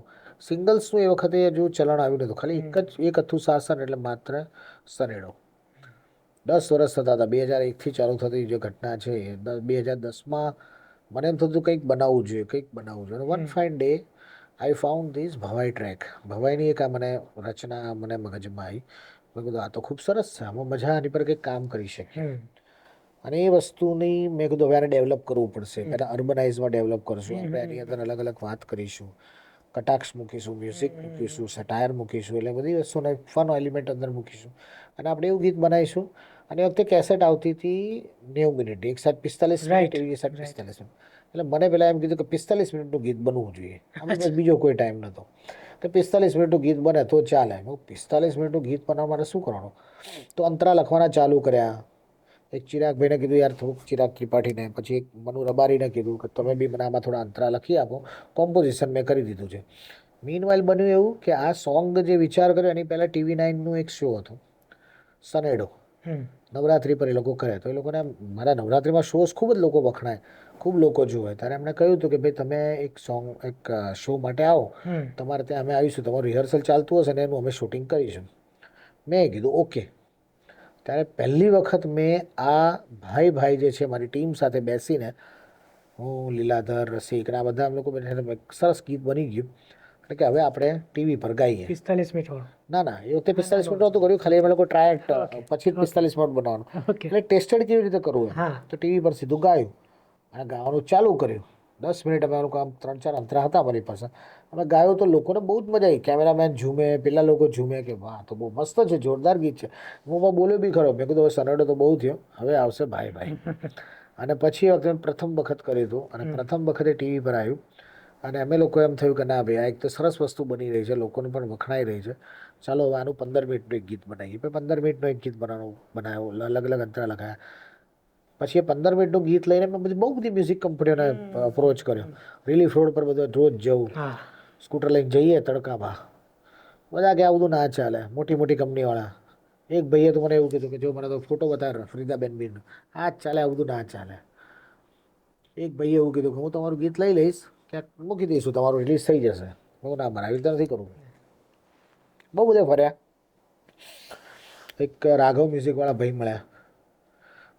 સિંગલ્સનું એ વખતે હજુ ચલણ આવ્યું નતું. ખાલી એક હતું શાસન, એટલે માત્ર સનેડો. 10 વર્ષ થતા હતા. 2001થી ચાલુ થતી જે ઘટના છે એ 2010માં મને એમ થતું કંઈક બનાવવું જોઈએ, કંઈક બનાવવું જોઈએ. One fine day I found this Bhavai track. ભવાઈની એક આ મને રચના મને મગજમાં આવી. મેં કીધું આ તો ખૂબ સરસ છે, આમાં મજા આની પર કંઈક કામ કરી શકીએ. અને એ વસ્તુની મેં કીધું હવે આને ડેવલપ કરવું પડશે. પહેલાં અર્બનાઇઝમાં ડેવલપ કરશું આપણે, એની અંદર અલગ અલગ વાત કરીશું, કટાક્ષ મૂકીશું, મ્યુઝિક મૂકીશું, સટાયર મૂકીશું, એટલે બધી વસ્તુને ફન એલિમેન્ટ અંદર મૂકીશું અને આપણે એવું ગીત બનાવીશું. અને એ વખતે કેસેટ આવતી હતી 90 મિનિટ, એક સાઈડ 45 મિનિટ, એવી સાઈડ 45 મિનિટ. એટલે મને પહેલાં એમ કીધું કે 45 મિનિટનું ગીત બનવું જોઈએ. આમ બીજો કોઈ ટાઈમ નહોતો તો 45 મિનિટનું ગીત બને તો ચાલે. હું 45 મિનિટનું ગીત બનાવવા માટે શું કરવાનું? તો અંતરા લખવાના ચાલુ કર્યા. એક ચિરાગભાઈને કીધું યાર થોડુંક, ચિરાગ ત્રિપાઠીને, પછી એક મનુ રબારીને કીધું કે તમે બી મને આમાં થોડા અંતરા લખી આપો. કોમ્પોઝિશન મેં કરી દીધું છે. મીનવાઇલ બન્યું એવું કે આ સોંગ જે વિચાર કર્યો એની પહેલાં TV9નું એક શો હતો સનેડો, નવરાત્રિ પર એ લોકો કરે. તો એ લોકોને મારા નવરાત્રિમાં શોઝ ખૂબ જ લોકો વખણાય, ખૂબ લોકો જુએ. ત્યારે એમણે કહ્યું હતું કે ભાઈ તમે એક શો માટે આવો, તમારે ત્યાં અમે આવીશું, તમારું રિહર્સલ ચાલતું હશે ને એનું અમે શૂટિંગ કરીશું. મેં કીધું ઓકે. ત્યારે પહેલી વખત મેં આ ભાઈ જે છે મારી ટીમ સાથે બેસીને, હું, લીલાધર, રસિક, આ બધા અમે લોકો બેસીને સરસ ગીત બની ગયું. એટલે કે હવે આપણે ટીવી પર ગાઈએ. 45 મિનિટ વાળું? ના ના, એ વખતે 45 મિનિટ નહોતું કર્યું, ખાલી અમે લોકો ટ્રાય પછી 45 મિનિટ બનાવવાનું. એટલે ટેસ્ટેડ કેવી રીતે કરવું એમ. તો ટીવી પર સીધું ગાયું અને ગાવાનું ચાલુ કર્યું. 10 મિનિટ અમે લોકો આમ 3-4 અંતરા હતા અમારી પાસે, અમે ગાયું તો લોકોને બહુ જ મજા આવી. કેમેરામેન ઝૂમે, પેલા લોકો ઝૂમે કે વાહ તો બહુ મસ્ત છે, જોરદાર ગીત છે. હું બોલ્યો બી ખરો, મેં કીધું હવે સનેડો તો બહુ થયો, હવે આવશે ભાઈ. અને પછી વખતે પ્રથમ વખત કર્યું હતું અને પ્રથમ વખતે ટીવી પર આવ્યું. અને અમે લોકો એમ થયું કે ના ભાઈ આ એક તો સરસ વસ્તુ બની રહી છે, લોકોને પણ વખણાઈ રહી છે, ચાલો હવે આનું 15 મિનિટનું એક ગીત બનાવીએ. 15 મિનિટનું એક ગીત બનાવ્યું, અલગ અલગ અંતરા લખાયા. પછી એ 15 મિનિટનું ગીત લઈને મેં બહુ બધી મ્યુઝિક કંપનીઓને અપ્રોચ કર્યો. રિલીફ રોડ પર બધો રોજ જવું, સ્કૂટર લઈને જઈએ તડકામાં. બધા કે આ બધું ના ચાલે, મોટી મોટી કંપનીવાળા. એક ભાઈએ તો મને એવું કીધું કે જો મને તો ફોટો બતાવે ફરીદાબેન બીરનો, આ જ ચાલે, આ બધું ના ચાલે. એક ભાઈએ એવું કીધું કે હું તમારું ગીત લઈ લઈશ, ક્યાંક મૂકી દઈશું, તમારું રિલીઝ થઈ જશે. હું ના, મારે આવી રીતે નથી કરવું. બહુ બધે ફર્યા. એક રાઘવ મ્યુઝિકવાળા ભાઈ મળ્યા,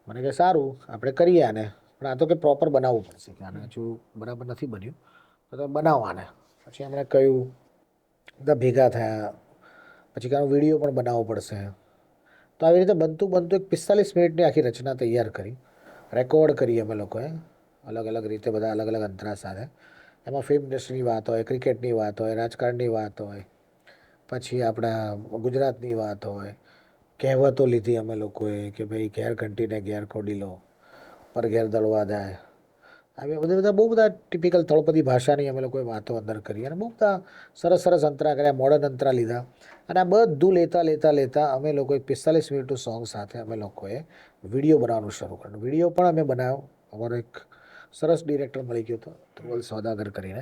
મને કે સારું આપણે કરીએ આને, પણ આ તો કે પ્રોપર બનાવવું પડશે, કે આને હજુ બરાબર નથી બન્યું, તો તમે બનાવો આને. પછી એમણે કહ્યું, બધા ભેગા થયા. પછી કે આનો વિડીયો પણ બનાવવો પડશે. તો આવી રીતે બનતું એક 45 મિનિટની આખી રચના તૈયાર કરી, રેકોર્ડ કરી અમે લોકોએ અલગ અલગ રીતે, બધા અલગ અલગ અંતરા સાથે. એમાં ફિલ્મ ઇન્ડસ્ટ્રીની વાત હોય, ક્રિકેટની વાત હોય, રાજકારણની વાત હોય, પછી આપણા ગુજરાતની વાત હોય. કહેવતો લીધી અમે લોકોએ કે ભાઈ ઘેર ઘંટીને ઘેર ખોડીલો, પર ઘેર દળવા જાય. આવી બધા બહુ બધા ટિપિકલ તળપદી ભાષાની અમે લોકોએ વાતો અંદર કરી અને બહુ બધા સરસ સરસ અંતરા કર્યા, મોડર્ન અંતરા લીધા. અને આ બધું લેતા અમે લોકોએ 45 મિનિટનું સોંગ સાથે અમે લોકોએ વિડીયો બનાવવાનું શરૂ કર્યું. વિડીયો પણ અમે બનાવ્યો. અમારો એક સરસ ડિરેક્ટર મળી ગયો હતો, ધ્રુવલ સોદાગર કરીને.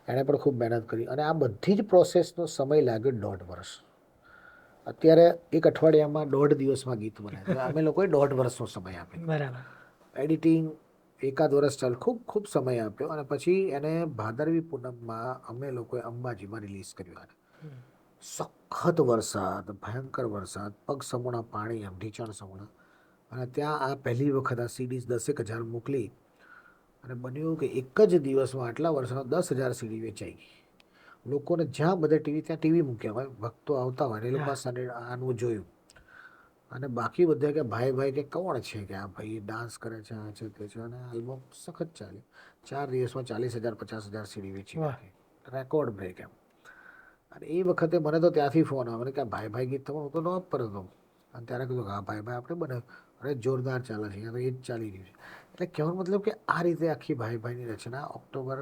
એણે પણ ખૂબ મહેનત કરી અને આ બધી જ પ્રોસેસનો સમય લાગ્યો 1.5 વર્ષ. અત્યારે એક અઠવાડિયામાં 1.5 દિવસમાં ગીત બને છે. અમે લોકોએ 1.5 વર્ષનો સમય આપ્યો. બરાબર. એડિટિંગ 1 વર્ષ ચાલ, ખૂબ સમય આપ્યો. અને પછી એને ભાદરવી પૂનમમાં અમે લોકોએ અંબાજીમાં રિલીઝ કર્યું. આને સખત વરસાદ, ભયંકર વરસાદ, પગ સમૂણા પાણી, એમ ઢીચણ સમૂણા. અને ત્યાં આ પહેલી વખત આ સીડીઝ 10,000 મોકલી અને બન્યું કે એક જ દિવસમાં આટલા વર્ષમાં 10,000 સીડી વેચાઈ ગઈ. લોકોને જ્યાં બધે ત્યાં ટીવી મૂક્યા હોય, ભક્તો આવતા હોય, એ લોકો આનું જોયું. અને બાકી બધા કે ભાઈ કે કોણ છે, કે આ ભાઈ ડાન્સ કરે છે, આ છે તે છે. અને આલ્બમ સખત ચાલી, 4 દિવસમાં 40,000 50,000 સીડી વેચી નાખી, રેકોર્ડ બ્રેક એમ. અને એ વખતે મને તો ત્યાંથી ફોન આવે કે ભાઈ ગીત તમારું તો નોપ પર હતો. અને ત્યારે કીધું હા ભાઈ આપણે બનાવ્યું, અરે જોરદાર ચાલે છે, તો એ જ ચાલી રહ્યું છે. એટલે કહેવાનો મતલબ કે આ રીતે આખી ભાઈની રચના ઓક્ટોબર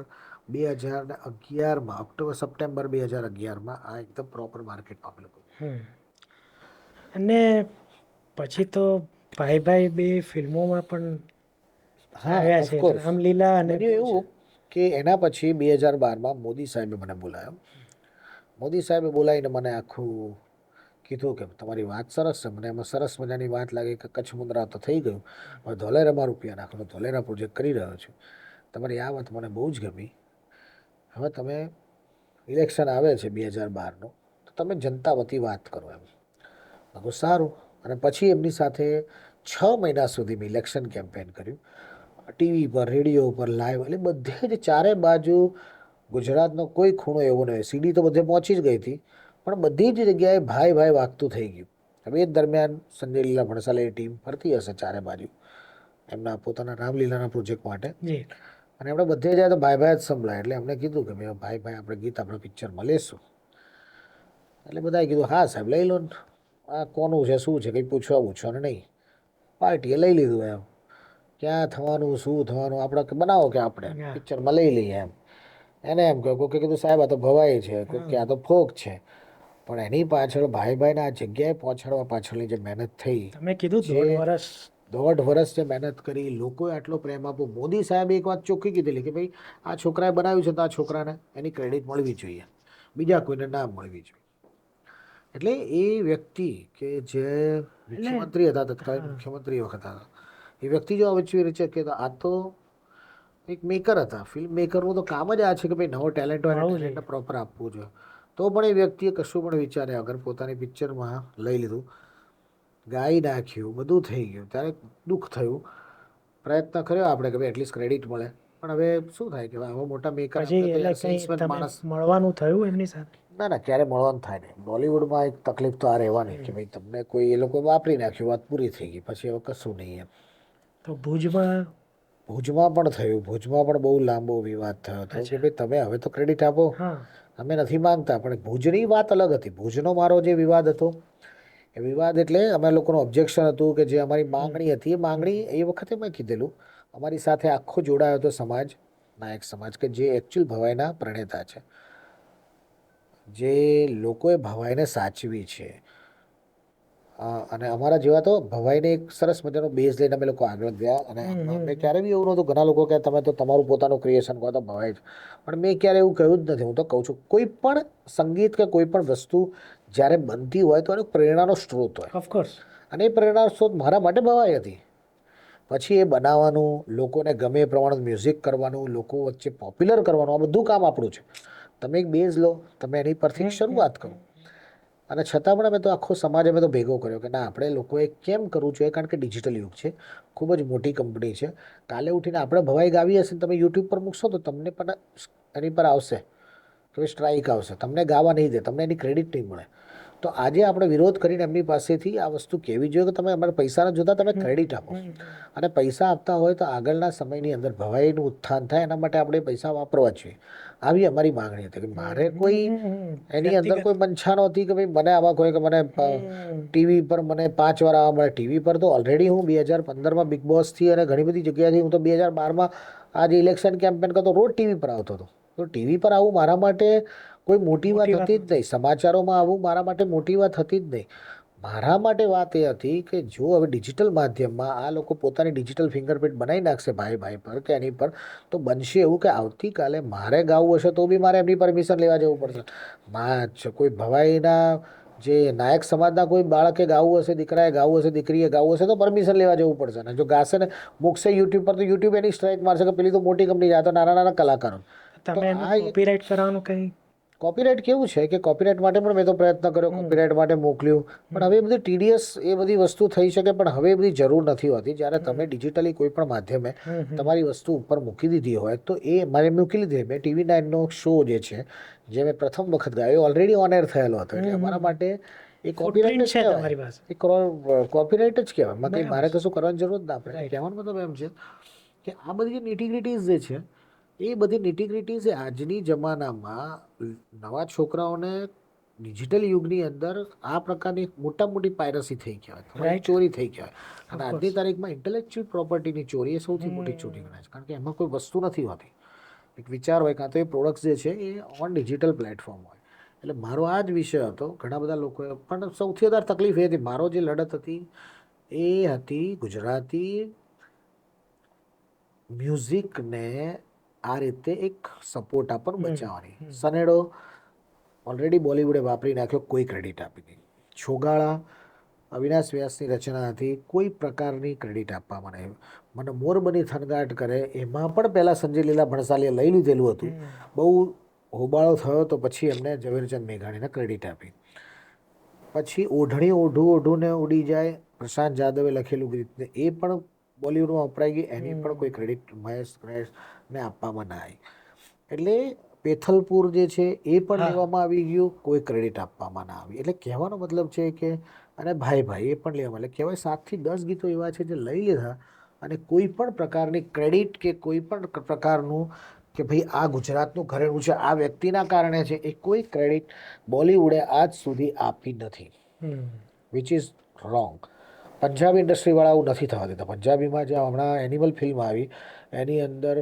2011માં, સપ્ટેમ્બર 2011માં આ એકદમ પ્રોપર માર્કેટમાં અમે લોકો. અને પછી તો ભાઈ બે ફિલ્મોમાં પણ આવ્યા છે, રામલીલા અને એવું કે એના પછી 2012માં મોદી સાહેબે મને બોલાયો. મોદી સાહેબે બોલાવીને મને આખું કીધું કે તમારી વાત સરસ છે, મને એમાં સરસ મજાની વાત લાગી કે કચ્છ મુંદ્રા તો થઈ ગયું, હવે ધોલેરામાં રૂપિયા નાખો. ધોલેરા પ્રોજેક્ટ કરી રહ્યો છું. તમારી આ વાત મને બહુ જ ગમી. હવે તમે ઇલેક્શન આવે છે 2012નું, તો તમે જનતા વતી વાત કરો એમ. મેં કહ્યું સારું. અને પછી એમની સાથે 6 મહિના સુધી મેં ઇલેક્શન કેમ્પેન કર્યું. ટીવી પર, રેડિયો પર, લાઈવ, એટલે બધે જ ચારે બાજુ ગુજરાતનો કોઈ ખૂણો એવો નહીં. સીડી તો બધે પહોંચી જ ગઈ હતી, પણ બધી જ જગ્યાએ ભાઈ ભાઈ વાગતું થઈ ગયું. હવે એ દરમિયાન સંજય લીલા ભણસાલીની ટીમ ફરતી હશે ચારે બાજુ એમના પોતાના રામલીલાના પ્રોજેક્ટ માટે, જી અને આપણે બધે જાય તો ભાઈ ભાઈ જ સંભળાય. એટલે અમને કીધું કે ભાઈ ભાઈ ભાઈ આપણે ગીત આપણે પિક્ચરમાં લેશું. એટલે બધાએ કીધું હા સાહેબ લઈ લો ને, આ કોનું છે શું છે કંઈ પૂછવા નહીં. પાર્ટીએ લઈ લીધું એમ. ક્યાં થવાનું શું થવાનું આપણે બનાવો કે આપણે પિક્ચરમાં લઈ લઈએ એમ. એને એમ કહ્યું કોઈ કીધું સાહેબ આ તો ભવાઈ છે, કોઈ કે આ તો ફોક છે. પણ એની પાછળ ભાઈ ભાઈને આ જગ્યાએ પહોંચાડવા પાછળની જે મહેનત થઈ, તમે કીધું 1.5 વર્ષ જે મહેનત કરી, લોકોએ આટલો પ્રેમ આપ્યો. મોદી સાહેબે એક વાત ચોખ્ખી કીધેલી કે ભાઈ આ છોકરાએ બનાવ્યું છે તો આ છોકરાને એની ક્રેડિટ મળવી જોઈએ, બીજા કોઈને ના મળવી જોઈએ. એટલે એ વ્યક્તિ કે જે મુખ્યમંત્રી હતા, તત્કાલીન મુખ્યમંત્રી વખત હતા, એ વ્યક્તિ જો વિચારી છે કે આ તો એક મેકર હતા. ફિલ્મ મેકરનું તો કામ જ આ છે કે ભાઈ નવો ટેલેન્ટ હોય ટેલેન્ટને પ્રોપર આપવું જોઈએ. તો પણ એ વ્યક્તિએ કશું પણ વિચાર્યા વગર પોતાની પિક્ચરમાં લઈ લીધું, ગાઈ નાખ્યું, બધું થઈ ગયું. ત્યારે દુઃખ થયું. પ્રયત્ન કર્યો આપણે કે ભાઈ એટલીસ્ટ ક્રેડિટ મળે, પણ હવે શું થાય કે આવા મોટા મેકર માણસ મળવાનું થયું એમની સાથે. ના ક્યારે મળવાનું થાય નહીં. બોલિવૂડમાં એક તકલીફ તો આ રહેવાની કે ભાઈ તમને કોઈ એ લોકો વાપરી નાખ્યું, વાત પૂરી થઈ ગઈ, પછી હવે કશું નહીં એમ. તો ભુજમાં પણ થયું. ભુજમાં પણ બહુ લાંબો વિવાદ થયો હતો કે ભાઈ તમે હવે તો ક્રેડિટ આપો, અમે નથી માંગતા. પણ ભુજની વાત અલગ હતી. ભુજનો મારો જે વિવાદ હતો, એ વિવાદ એટલે અમે લોકોનું ઓબ્જેક્શન હતું કે જે અમારી માંગણી હતી, એ માંગણી એ વખતે મેં કીધેલું અમારી સાથે આખો જોડાયો હતો સમાજ, નાયક સમાજ, કે જે એકચ્યુઅલ ભવાઈના પ્રણેતા છે, જે લોકોએ ભવાઈને સાચવી છે. અને અમારા જેવા તો ભવાઈને એક સરસ મજાનો બેઝ લઈને અમે લોકો આગળ ગયા. અને અમે ક્યારે બી એવું નહોતું, ઘણા લોકો કહે તમે તો તમારું પોતાનું ક્રિએશન કહો તો ભવાઈ જ, પણ મેં ક્યારે એવું કહ્યું જ નથી. હું તો કહું છું કોઈ પણ સંગીત કે કોઈ પણ વસ્તુ જ્યારે બનતી હોય તો એનો પ્રેરણાનો સ્ત્રોત હોય. ઓફકોર્સ. અને એ પ્રેરણાનો સ્ત્રોત મારા માટે ભવાઈ હતી. પછી એ બનાવવાનું, લોકોને ગમે એ પ્રમાણે મ્યુઝિક કરવાનું, લોકો વચ્ચે પોપ્યુલર કરવાનું, આ બધું કામ આપણું છે. તમે એક બેઝ લો, તમે એની પરથી શરૂઆત કરો. અને છતાં પણ અમે તો આખો સમાજ અમે તો ભેગો કર્યો કે ના આપણે લોકોએ કેમ કરવું જોઈએ, કારણ કે ડિજિટલ યુગ છે, ખૂબ જ મોટી કંપની છે. કાલે ઉઠીને આપણે ભવાઈ ગાવી હશે, તમે યુટ્યુબ પર મૂકશો તો તમને પણ એની પર આવશે કે સ્ટ્રાઇક આવશે, તમને ગાવા નહીં દે, તમને એની ક્રેડિટ નહીં મળે. તો આજે આપણે વિરોધ કરીને એમની પાસેથી આ વસ્તુ કહેવી જોઈએ કે તમે અમારે પૈસા ન જોતા, તમે ક્રેડિટ આપો. અને પૈસા આપતા હોય તો આગળના સમયની અંદર ભવાઈનું ઉત્થાન થાય, એના માટે આપણે પૈસા વાપરવા જોઈએ. આવી અમારી માંગણી હતી કે મારે કોઈ એની અંદર કોઈ મંછા નહોતી કે ભાઈ મને આવા કોઈ કે મને ટીવી પર મને 5 વાર આવવા મળે. ટીવી પર તો ઓલરેડી હું 2015માં બિગ બોસથી અને ઘણી બધી જગ્યાએથી હું તો 2012માં આ જે ઇલેક્શન કેમ્પેન કરતો રોજ ટીવી પર આવતો હતો. તો ટીવી પર આવું મારા માટે કોઈ મોટી વાત હતી જ નહીં. સમાચારોમાં આવું મારા માટે મોટી વાત હતી જ નહીં. મારા માટે વાત એ હતી કે જો હવે ડિજિટલ માધ્યમમાં આ લોકો પોતાની ડિજિટલ ફિંગરપ્રિન્ટ બનાવી નાખશે ભાઈ ભાઈ પર કે એની પર, તો બનશે એવું કે આવતીકાલે મારે ગાવું હશે તો બી મારે એમની પરમિશન લેવા જવું પડશે. કોઈ ભવાઈના જે નાયક સમાજના કોઈ બાળકે ગાવું હશે, દીકરાએ ગાવું હશે, દીકરીએ ગાવું હશે તો પરમિશન લેવા જવું પડશે. અને જો ગાશે ને મૂકશે યુટ્યુબ પર તો યુટ્યુબ એની સ્ટ્રાઇક મારશે કે પેલી તો મોટી કંપની જાય, તો નાના નાના કલાકારો. તમે કોપીરાઇટ કરવાનું કંઈ કોપીરાઇટ કેવું છે કે કોપીરાઇટ માટે પણ મેં તો પ્રયત્ન કર્યો, કોપીરાઇટ માટે મોકલ્યું, પણ હવે એ બધી ટીડીએસ એ બધી વસ્તુ થઈ શકે, પણ હવે એ બધી જરૂર નથી હોતી. જ્યારે તમે ડિજિટલી કોઈ પણ માધ્યમે તમારી વસ્તુ ઉપર મૂકી દીધી હોય તો એ મારે મૂકી લીધી. મેં TV9નો શો જે છે, જે મેં પ્રથમ વખત ગાયો, ઓલરેડી ઓન એર થયેલો હતો. એટલે અમારા માટે એ કોપીરાઇટ જ કહેવાય, એ કોપીરાઇટ જ કહેવાય. એમાં કંઈ મારે કશું કરવાની જરૂર જ ના પડે. કહેવાનો મતલબ એમ છે કે આ બધી જે નિટીગ્રિટીઝ જે છે, એ બધી નિટીગ્રિટીઝ આજની જમાનામાં નવા છોકરાઓને ડિજિટલ યુગની અંદર આ પ્રકારની મોટી પાયરસી થઈ કહેવાય, ચોરી થઈ કહેવાય. અને આજની તારીખમાં ઇન્ટેલેક્ચ્યુઅલ પ્રોપર્ટીની ચોરી એ સૌથી મોટી ચોરી ગણાય છે, કારણ કે એમાં કોઈ વસ્તુ નથી હોતી. એક વિચાર હોય, કાં તો એ પ્રોડક્ટ્સ જે છે એ ઓન ડિજિટલ પ્લેટફોર્મ હોય. એટલે મારો આ જ વિષય હતો. ઘણા બધા લોકોએ પણ સૌથી વધારે તકલીફ એ હતી, મારો જે લડત હતી એ હતી ગુજરાતી મ્યુઝિકને આ રીતે એક સપોર્ટ આપણને બચાવવાની. સનેડો ઓલરેડી બોલિવૂડે વાપરી નાખ્યો, કોઈ ક્રેડિટ આપી નહીં. છોગાળા અવિનાશ વ્યાસની રચના હતી, કોઈ પ્રકારની ક્રેડિટ આપવામાં નહીં. મને મોરબની થનગાટ કરે એમાં પણ પહેલાં સંજય લીલા ભણસાલીએ લઈ લીધેલું હતું. બહુ હોબાળો થયો તો પછી એમને ઝવેરચંદ મેઘાણીને ક્રેડિટ આપી. પછી ઓઢણી ઓઢું ને ઉડી જાય પ્રશાંત જાદવે લખેલું ગીતને એ પણ બોલિવૂડમાં વપરાઈ ગઈ, એની પણ કોઈ ક્રેડિટ મહેશને આપવામાં ના આવી. એટલે પેથલપુર જે છે એ પણ લેવામાં આવી ગયું, કોઈ ક્રેડિટ આપવામાં ના આવી. એટલે કહેવાનો મતલબ છે કે અને ભાઈ ભાઈ એ પણ લેવામાં, એટલે કહેવાય 7 થી 10 ગીતો એવા છે જે લઈ લીધા અને કોઈ પણ પ્રકારની ક્રેડિટ કે કોઈ પણ પ્રકારનું કે ભાઈ આ ગુજરાતનું ઘરેણું છે, આ વ્યક્તિના કારણે છે, એ કોઈ ક્રેડિટ બોલિવૂડે આજ સુધી આપી નથી, વિચ ઇઝ રોંગ. પંજાબી ઇન્ડસ્ટ્રીવાળા આવું નથી થવા દેતા. પંજાબીમાં જે હમણાં એનિમલ ફિલ્મ આવી એની અંદર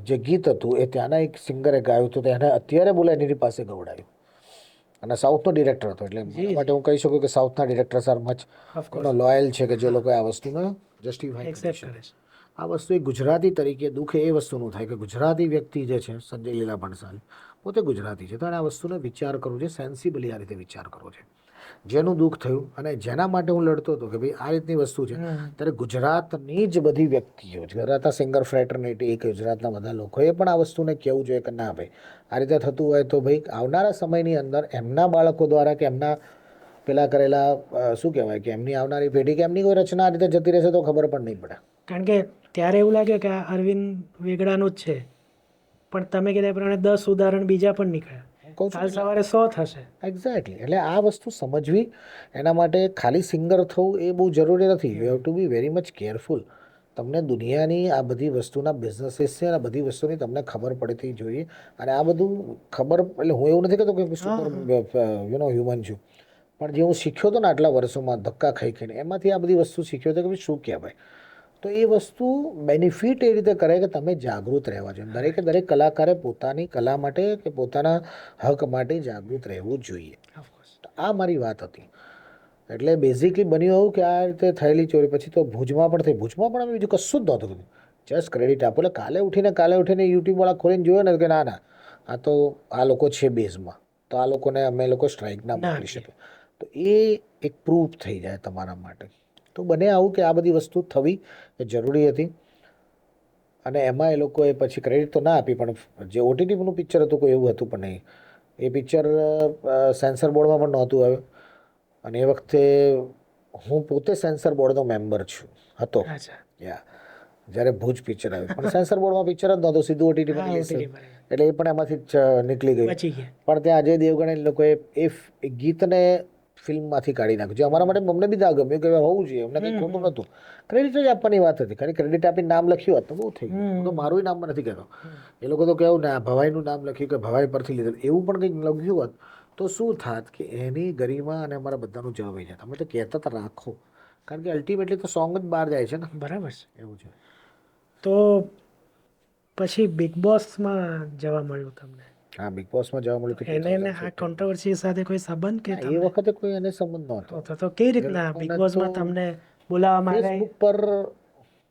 જે ગીત હતું એ ત્યાંના એક સિંગરે ગાયું હતું, તો એને અત્યારે બોલે એની પાસે ગવડાયું અને સાઉથનો ડિરેક્ટર હતો. એટલે એના માટે હું કહી શકું કે સાઉથના ડિરેક્ટર્સ આર મચ લોયલ છે કે જે લોકો આ વસ્તુને જસ્ટિફાઈ કરે છે. આ વસ્તુ એક ગુજરાતી તરીકે દુઃખ એ વસ્તુનું થાય કે ગુજરાતી વ્યક્તિ જે છે સંજય લીલા ભણસાલી પોતે ગુજરાતી છે, તો એને આ વસ્તુને વિચાર કરવો છે, સેન્સિબલી આ રીતે વિચાર કરવો છે. જેનું દુઃખ થયું અને જેના માટે હું લડતો હતો કે ભાઈ આ રીતની વસ્તુ છે, ત્યારે ગુજરાતની જ બધી વ્યક્તિઓ, ગુજરાતના સિંગર ફ્રેટર્નિટી, કે ગુજરાતના બધા લોકોએ પણ આ વસ્તુને કહેવું જોઈએ કે ના ભાઈ આ રીતે થતું હોય તો ભાઈ આવનારા સમયની અંદર એમના બાળકો દ્વારા કે એમના પેલા કરેલા શું કહેવાય કે એમની આવનારી પેઢી કે એમની કોઈ રચના આ રીતે જતી રહેશે તો ખબર પણ નહીં પડે. કારણ કે ત્યારે એવું લાગે કે આ અરવિંદ વેગડાનું જ છે, પણ તમે કીધા એ પ્રમાણે 10 ઉદાહરણ બીજા પણ નીકળ્યા, કાલ સવારે 100 થશે. એક્ઝેક્ટલી. એટલે આ વસ્તુ સમજવી, એના માટે ખાલી સિંગર થવું એ બહુ જરૂરી નથી. You have to be very much careful. તમને દુનિયાની આ બધી વસ્તુના બિઝનેસીસ છે, આ બધી વસ્તુની તમને ખબર પડતી જોઈએ. અને આ બધું ખબર, એટલે હું એવું નથી કહેતો કે સુપર હ્યુમન છું, પણ જે હું શીખ્યો હતો ને આટલા વર્ષોમાં ધક્કા ખાઈને, એમાંથી આ બધી વસ્તુ શીખ્યો હતો કે ભાઈ શું કહેવાય. તો એ વસ્તુ બેનિફિટ એ રીતે કરે કે તમે જાગૃત રહેવા જોઈએ. દરેકે દરેક કલાકારે પોતાની કલા માટે કે પોતાના હક માટે જાગૃત રહેવું જોઈએ. આ મારી વાત હતી. એટલે બેઝિકલી બન્યું એવું કે આ રીતે થયેલી ચોરી પછી તો ભુજમાં પણ થઈ. ભુજમાં પણ અમે બીજું કશું જ નહોતું કીધું, જસ્ટ ક્રેડિટ આપો. એટલે કાલે ઉઠીને યુટ્યુબવાળા ખોલીને જોયો ને કે ના આ તો આ લોકો છે બેઝમાં, તો આ લોકોને અમે લોકો સ્ટ્રાઇક ના મોકલી શકે. તો એ એક પ્રૂફ થઈ જાય તમારા માટે. તો બને આવું કે આ બધી વસ્તુ થવી એ જરૂરી હતી અને એમાં એ લોકોએ પછી ક્રેડિટ તો ના આપી, પણ જે ઓટીટીનું પિક્ચર હતું કોઈ એવું હતું પણ નહીં. એ પિક્ચર સેન્સર બોર્ડમાં પણ નહોતું આવ્યું અને એ વખતે હું પોતે સેન્સર બોર્ડનો મેમ્બર હતો. જ્યારે ભુજ પિક્ચર આવ્યું પણ સેન્સર બોર્ડમાં પિક્ચર જ નહોતું, સીધું ઓટીટી પર એટલે એ પણ એમાંથી જ નીકળી ગયું. પણ ત્યાં અજય દેવગણ એ લોકોએ એ ગીતને ફિલ્મમાંથી કાઢી નાખ્યું, જે અમારા માટે અમને બી ના ગમ્યું કે હોવું જોઈએ, અમને કંઈ ખોટું નહોતું. ક્રેડિટ જ આપવાની વાત હતી, ખાલી ક્રેડિટ આપીને નામ લખ્યું હોત તો બહુ થઈ ગયું. હું તો મારું નામમાં નથી કહેતો, એ લોકો તો કેવું ને ભવાઈનું નામ લખ્યું કે ભવાઈ પરથી લીધેલું, એવું પણ કંઈક લખ્યું હોત તો શું થાત કે એની ગરિમા અને અમારા બધાનું જળવાઈ જાય. અમે તો કહેતા હતા રાખો, કારણ કે અલ્ટિમેટલી તો સોંગ જ બહાર જાય છે ને. બરાબર છે. એવું છે. તો પછી બિગ બોસમાં જવા મળ્યું તમને? હા, બિગ બોસમાં જવા મળ્યું. એને આ કોન્ટ્રોવર્સી સાથે કોઈ સંબંધ કે એ વખતે કોઈ એને સંબંધ નહોતો. તો કેવી રીતના બિગ બોસમાં તમને બોલાવવામાં આવ્યા? ફેસબુક પર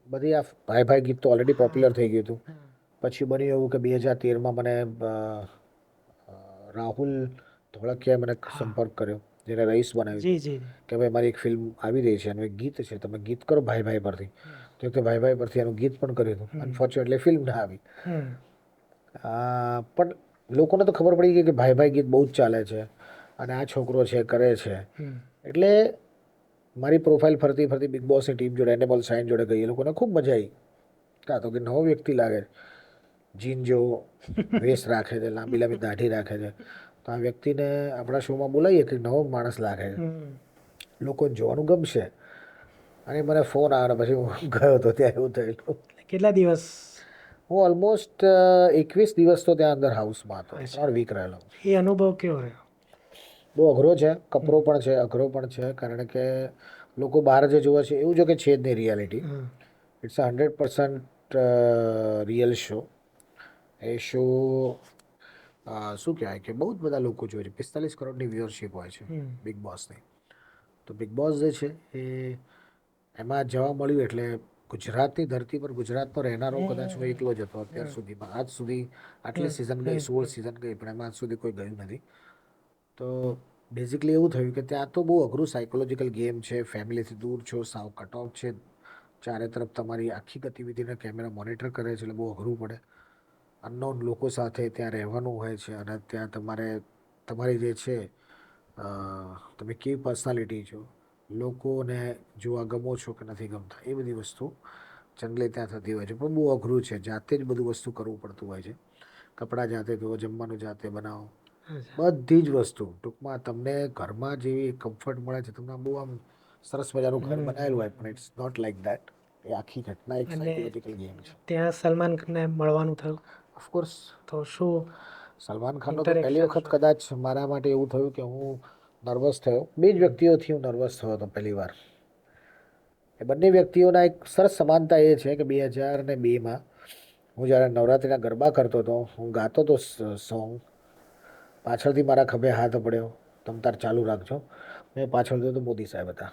બધી આ ભાઈ ભાઈ ગીત તો ઓલરેડી પોપ્યુલર થઈ ગયું હતું. પછી બન્યું એવું કે 2013માં મને રાહુલ ધોળકિયાએ મને સંપર્ક કર્યો, જેને રઈસ બનાવ્યું, કે ભાઈ મારી એક ફિલ્મ આવી રહી છે એનું એક ગીત છે, તમે ગીત કરો ભાઈ ભાઈ પરથી. તો તે ભાઈ ભાઈ પરથી એનું ગીત પણ કર્યું હતું. અનફોર્ચ્યુનેટલી ફિલ્મ ના આવી. પણ લોકોને તો ખબર પડી ગઈ કે ભાઈ ભાઈ ગીત બહુ જ ચાલે છે અને આ છોકરો છે કરે છે. એટલે મારી પ્રોફાઇલ ફરતી ફરતી બિગ બોસની ટીમ જોડે, એનેબલ સાઇન જોડે ગઈ. એ લોકોને ખૂબ મજા આવી. કાં તો કે નવો વ્યક્તિ લાગે, જીન જેવો વેશ રાખે છે, લાંબી લાંબી દાઢી રાખે છે, તો આ વ્યક્તિને આપણા શોમાં બોલાવીએ કે નવો માણસ લાગે છે, લોકોને જોવાનું ગમશે. અને મને ફોન આવ્યો પછી હું ગયો હતો ત્યાં. એવું થયેલું. કેટલા દિવસ? હું ઓલમોસ્ટ 21 દિવસ તો ત્યાં અંદર હાઉસમાં હતો, 3 વીક રહેલો. એ અનુભવ કેવો રહ્યો? બહુ અઘરો છે, કપરો પણ છે, અઘરો પણ છે, કારણ કે લોકો બહાર જે જોવે છે એવું જો કે છે જ નહીં રિયાલિટી. It's 100% real show. એ શો શું કહેવાય કે બહુ જ બધા લોકો જોવે છે. 45 કરોડની વ્યુઅરશિપ હોય છે બિગ બોસની. તો બિગ બોસ જે છે એ એમાં જવા મળ્યું એટલે ગુજરાતની ધરતી પર ગુજરાતનો રહેનારો કદાચ હું એકલો જ હતો અત્યાર સુધીમાં. આજ સુધી આટલી સિઝન ગઈ, 16 સિઝન ગઈ, પણ એમાં આજ સુધી કોઈ ગયું નથી. તો બેઝિકલી એવું થયું કે ત્યાં તો બહુ અઘરું સાયકોલોજીકલ ગેમ છે. ફેમિલીથી દૂર છો, સાવ કટ ઓફ છે, ચારે તરફ તમારી આખી ગતિવિધિને કેમેરા મોનિટર કરે છે, એટલે બહુ અઘરું પડે. અનનોન લોકો સાથે ત્યાં રહેવાનું હોય છે, અને ત્યાં તમારે તમારી જે છે તમે કેવી પર્સનાલિટી છો, લોકોને જોવા ગમો છો કે નથી ગમતા, એ બધી વસ્તુ જનરલી ત્યાં થતી હોય છે. પણ બહુ અઘરું છે, જાતે જ બધું વસ્તુ કરવું પડતું હોય છે. કપડાં જાતે ધોવો, જમવાનું જાતે બનાવો, બધી જ વસ્તુ. ટૂંકમાં તમને ઘરમાં જેવી કમ્ફર્ટ મળે છે, તમને બહુ આમ સરસ મજાનું ઘર બનાવેલું હોય, પણ ઇટ્સ નોટ લાઈક દેટ. એ આખી ઘટના એક સાયકોલોજીકલ ગેમ છે. ત્યાં સલમાન ખાનને મળવાનું થયું, ઓફકોર્સ તો શું સલમાન ખાનનો તો પહેલી વખત કદાચ મારા માટે એવું થયું કે હું નર્વસ થયો. બે જ વ્યક્તિઓથી હું નર્વસ થયો હતો પહેલી વાર. એ બંને વ્યક્તિઓના એક સરસ સમાનતા એ છે કે 2002માં હું જ્યારે નવરાત્રિના ગરબા કરતો હતો, હું ગાતો હતો સોંગ, પાછળથી મારા ખભે હાથ પડ્યો, તમ તાર ચાલુ રાખજો. મેં પાછળ જોયું તો મોદી સાહેબ હતા.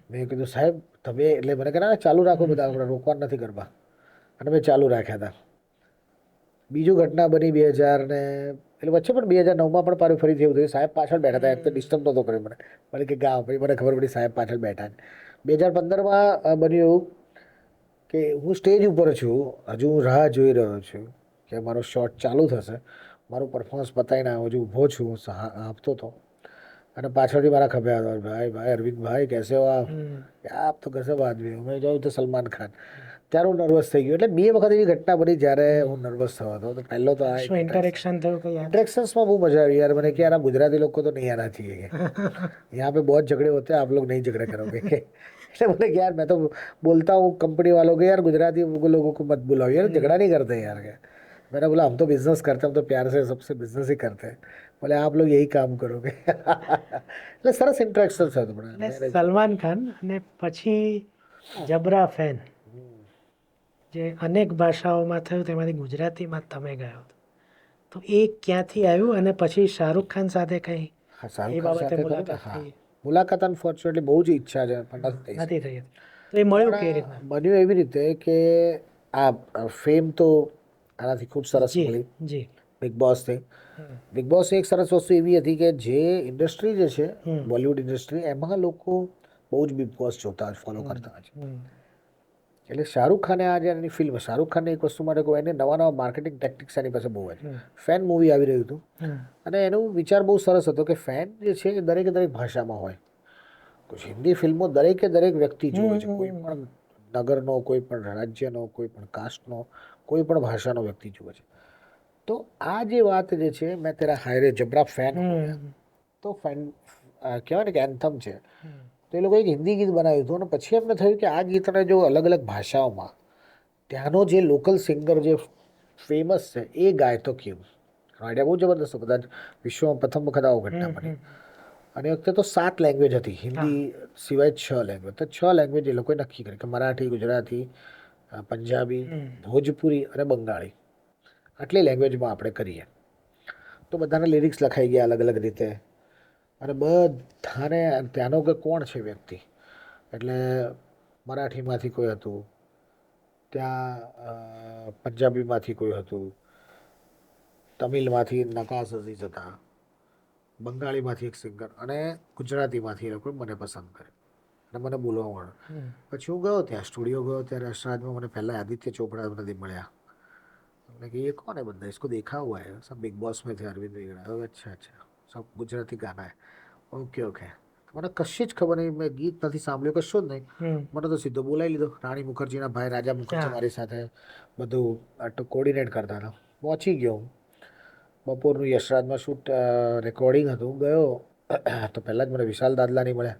મેં કીધું સાહેબ તમે, એટલે મને કહે ચાલુ રાખો બધા, આપણે રોકવાના નથી ગરબા. અને મેં ચાલુ રાખ્યા હતા. બીજું ઘટના બની 2000 ને એટલે વચ્ચે પણ 2009માં પણ પાછું ફરીથી એવું થયું. સાહેબ પાછળ બેઠા હતા, એક તો ડિસ્ટર્બ નહોતો કર્યો મને. મને કે ગા, પછી મને ખબર પડી સાહેબ પાછળ બેઠા છે. 2015માં બન્યું એવું કે હું સ્ટેજ ઉપર છું, હજુ હું રાહ જોઈ રહ્યો છું કે મારો શોટ ચાલુ થશે, મારું પરફોર્મન્સ પતાવીને હજુ ઊભો છું, હું આપતો હતો, અને પાછળથી મારા ખભે આવ્યો, ભાઈ અરવિંદભાઈ કેસે હો આપ તો ગજબ આદમી હો. મેં જોયું તો સલમાન ખાન. ત્યારે હું નર્વસ થઈ ગયો. એટલે બે વખત એવી ઘટના બની જ્યારે હું નર્વસ થયો હતો. તો પહેલો તો આ શું ઇન્ટરેક્શન થયું કે યાર? इंटरेक्शंस में वो मजा आई यार. मैंने कि यार गुजराती लोग को तो नहीं आना चाहिए, यहाँ पे बहुत झगड़े होते हैं, आप लोग नहीं झगड़े करोगे. એટલે बोले कि यार मैं तो बोलता हूँ कंपनी वालों को, यार गुजराती लोगों को मत बुलाओ यार, झगड़ा नहीं करते यार. मैंने बोला हम तो बिजनेस करते हैं, हम तो प्यार से सबसे बिजनेस ही करते हैं. बोले आप लोग यही काम करोगे. એટલે સરસ ઇન્ટરેક્શન થતું પણ. એટલે સલમાન ખાન અને પછી જબરા ફેન, જે અનેક ભાષાઓમાં થયું, તેમાંથી ગુજરાતીમાં તમે ગયો હતો, તો એ ક્યાંથી આવ્યું? અને પછી શાહરૂખ ખાન સાથે કંઈ હા, શાહરૂખ એ ખાન બાબતે સાથે મુલાકાત હા, થઈ? મુલાકાત અનફોર્ચ્યુનેટલી બહુ જ ઈચ્છા છે, પણ નથી થઈ. નથી થઈ હતી. તો એ મળ્યું કેવી રીતના? બન્યું એવી રીતે કે આ ફેમ તો આનાથી ખૂબ સરસ મળી, જી બિગ બોસથી. બિગ બોસ એક સરસ વસ્તુ એવી હતી કે જે ઇન્ડસ્ટ્રી જે છે, બોલિવૂડ ઇન્ડસ્ટ્રી, એમાં લોકો બહુ જ બિગ બોસ જોતા હોય, ફોલો કરતા હોય છે. એટલે શાહરૂખ ખાને આજે એની ફિલ્મ, શાહરૂખ ખાનને એક વસ્તુ માટે કહું, એને નવા નવા માર્કેટિંગ ટેક્ટિક્સ એની પાસે બહુ હોય છે. ફેન મૂવી આવી રહ્યું હતું, અને એનો વિચાર બહુ સરસ હતો કે ફેન જે છે એ દરેકે દરેક ભાષામાં હોય. હિન્દી ફિલ્મો દરેકે દરેક વ્યક્તિ જોવે છે, કોઈ પણ નગરનો, કોઈ પણ રાજ્યનો, કોઈ પણ કાસ્ટનો, કોઈ પણ ભાષાનો વ્યક્તિ જોવે છે. તો આ જે વાત જે છે, મેં તેરા હાયરે જબરા ફેન હો ગયા, તો ફેન કહેવાય ને કે એન્થમ છે. તો એ લોકો એક હિન્દી ગીત બનાવ્યું હતું, અને પછી એમને થયું કે આ ગીતને જો અલગ અલગ ભાષાઓમાં ત્યાંનો જે લોકલ સિંગર જે ફેમસ છે એ ગાય તો કેવું. આઈડિયા બહુ જબરદસ્ત. કદાચ વિશ્વમાં પ્રથમ વખત આવો ઘટના બની. અને એ વખતે તો 7 લેંગ્વેજ હતી, હિન્દી સિવાય 6 લેંગ્વેજ. તો 6 લેંગ્વેજ એ લોકોએ નક્કી કરી કે મરાઠી, ગુજરાતી, પંજાબી, ભોજપુરી અને બંગાળી, આટલી લેંગ્વેજમાં આપણે કરીએ. તો બધાના લિરિક્સ લખાઈ ગયા અલગ અલગ રીતે, અને બધાને ત્યાંનો કે કોણ છે વ્યક્તિ, એટલે મરાઠીમાંથી કોઈ હતું, ત્યાં પંજાબીમાંથી કોઈ હતું, તમિલમાંથી નકાસ અઝીઝ હતા, બંગાળીમાંથી એક સિંગર, અને ગુજરાતીમાંથી એ લોકોએ મને પસંદ કર્યો અને મને બોલવા મળ્યો. પછી હું ગયો ત્યાં, સ્ટુડિયો ગયો, ત્યારે યશરાજમાં મને પહેલાં આદિત્ય ચોપડા નથી મળ્યા. मैंने कहा ये कौन है बंदा, इसको देखा हुआ है, सब बिग बॉस में थे, अरविंद वेगड़ा. अच्छा अच्छा, सब गुजराती गाना है. Okay okay. મને કશી જ ખબર નહીં, મેં ગીત નથી સાંભળ્યું, કશું જ નહીં. મને તો સીધો બોલાવી લીધો. રાણી મુખર્જીના ભાઈ રાજા મુખર્જી મારી સાથે બધું કોર્ડિનેટ કરતા હતા. પહોંચી ગયો હું. બપોરનું યશરાજમાં શૂટ રેકોર્ડિંગ હતું. ગયો તો પહેલાં જ મને વિશાલ દાદલાની મળ્યા.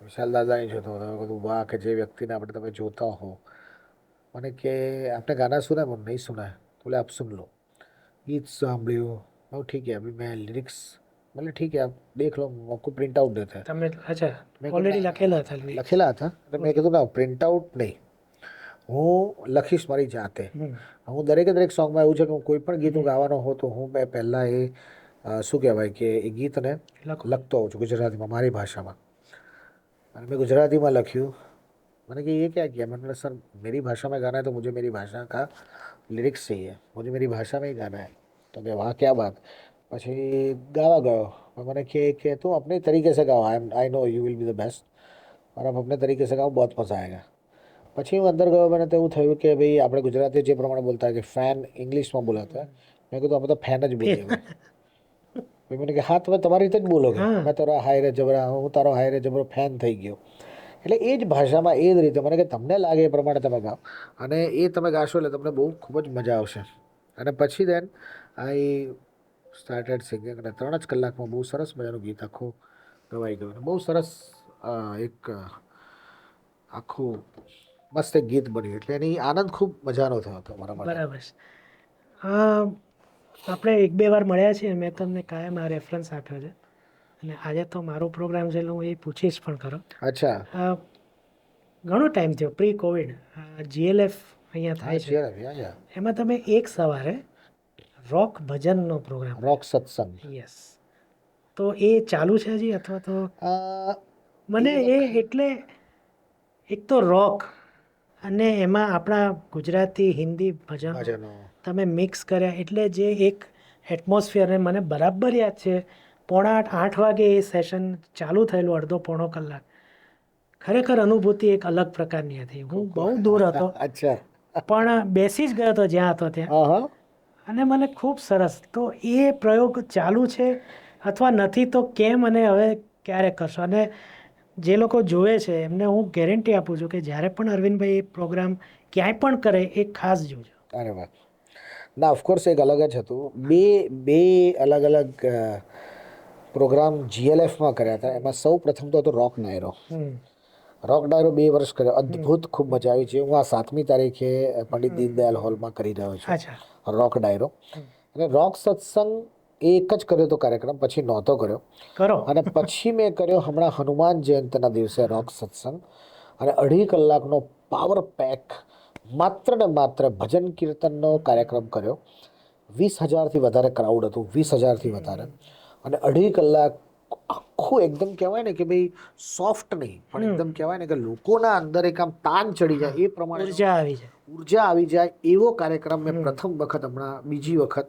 વિશાલ દાદલાની જોતો હતો. કીધું વાહ, કે જે વ્યક્તિને આપણે તમે જોતા હો. मैंने कि आपने गाना सुना है? नहीं सुना है. बोले आप सुन लो. गीत सांभळ्યું. मैं ठीक है, अभी मैं लिरिक्स, बोले ठीक है आप देख लो, आपको प्रिंट आउट देते हैं. તમે અચ્છા ઓલરેડી લખેલા હતા? લખેલા હતા. એટલે મેં કીધું ના, પ્રિન્ટ આઉટ નહીં, હું લખીશ મારી જાતે. હું દરેકે દરેક સોંગમાં એવું છે કે હું કોઈ પણ ગીત ગાવાનો હો તો હું મેં પહેલાં એ શું કહેવાય કે એ ગીતને લખતો હોઉં છું ગુજરાતીમાં, મારી ભાષામાં. અને મેં ગુજરાતીમાં લખ્યું, मैंने कहा ये क्या किया, मैंने सर मेरी भाषा में गाना है तो मुझे मेरी भाषा का लिरिक्स चाहिए, मुझे मेरी भाषा में ही गाना है. तो કે વાહ क्या बात. પછી ગાવા ગયો. मैंने कि तुम अपने तरीके से गाओ, I know you will be the best, और आप अपने तरीके से गाओ, बहुत मजा आएगा. પછી હું અંદર ગયો, મને તો એવું થયું કે ભાઈ આપણે ગુજરાતી જે પ્રમાણે બોલતા હોય કે ફેન ઇંગ્લિશમાં બોલાતા હોય, મેં કીધું અમે તો ફેન જ બોલીએ ભાઈ. પછી મને કે હા તમે તમારી રીતે જ બોલોગે, હા. મેં તારો હાય રે જબરા, હું તારો હાય રે જબરો ફેન થઈ ગયો. એટલે એ જ ભાષામાં એ જ રીતે મને કે તમને લાગે એ પ્રમાણે તમે ગાઓ, અને એ તમે ગાશો એટલે તમને બહુ ખૂબ જ મજા આવશે. અને પછી દેન આઈ સ્ટાર્ટેડ સિંગિંગ, અને 3 જ કલાકમાં બહુ સરસ મજાનું ગીત આખું ગવાઈ ગયું. અને બહુ સરસ એક આખું મસ્ત એક ગીત બન્યું. એટલે એની આનંદ ખૂબ મજાનો થયો હતો મારા માટે. બરાબર છે. આપણે એક બે વાર મળ્યા છીએ, મેં તમને કાયમ આ રેફરન્સ આપ્યો છે, અને આજે તો મારો પ્રોગ્રામ છે એટલે હું એ પૂછીશ પણ ખરો. અચ્છા. ઘણો ટાઈમ થયો પ્રી કોવિડ, GLF અહીંયા હા થાય છે, છે એમાં તમે એક સવારે રોક ભજનનો પ્રોગ્રામ, રોક સત્સંગ. યસ, તો એ ચાલુ છે હજી અથવા તો? અ, મને એ એટલે એક તો રોક અને એમાં આપણા ગુજરાતી હિન્દી ભજન ભજનો. તમે મિક્સ કર્યા, એટલે જે એક એટમોસ્ફિયર, ને મને બરાબર યાદ છે 7:30-8 વાગે એ સેશન ચાલુ થયેલું, અડધો પોણો કલાક. ખરેખર અનુભૂતિ એક અલગ પ્રકારની હતી. હું બહુ દૂર હતો અચ્છા. પણ બેસી જ ગયો હતો જ્યાં હતો ત્યાં, હા હા. અને મને ખૂબ સરસ. તો એ પ્રયોગ ચાલુ છે અથવા નથી તો કેમ, અને હવે ક્યારે કરશો? અને જે લોકો જોવે છે એમને હું ગેરંટી આપું છું કે જ્યારે પણ અરવિંદભાઈ એ પ્રોગ્રામ ક્યાંય પણ કરે એ ખાસ જોજો. અરે વાહ. ના ઓફકોર્સ એક અલગ જ હતું. બે અલગ અલગ પ્રોગ્રામ GLFમાં કર્યા હતા. એમાં સૌ પ્રથમ તો હતો રોક ડાયરો. રોક ડાયરો 2 વર્ષ કર્યો, અદ્ભુત, ખૂબ મજા આવી છે. હું આ 7મી તારીખે પંડિત દીનદયાલ હોલમાં કરી રહ્યો છું અચ્છા. રોક ડાયરો. અને રોક સત્સંગ એક જ કર્યો તો કાર્યક્રમ, પછી નહોતો કર્યો. કરો. અને પછી મેં કર્યો હમણાં હનુમાન જયંતિના દિવસે રોક સત્સંગ, અને 2.5 કલાકનો પાવર પેક માત્ર ને માત્ર ભજન કીર્તનનો કાર્યક્રમ કર્યો. 20,000થી વધારે ક્રાઉડ હતું, 20,000થી વધારે. અને 2.5 કલાક આખું એકદમ કહેવાય ને કે ભાઈ સોફ્ટ નહીં, પણ એકદમ કહેવાય ને કે લોકોના અંદર એક આમ તાન ચડી જાય એ પ્રમાણે ઉર્જા આવી જાય. ઉર્જા આવી જાય એવો કાર્યક્રમ મેં પ્રથમ વખત, હમણાં બીજી વખત,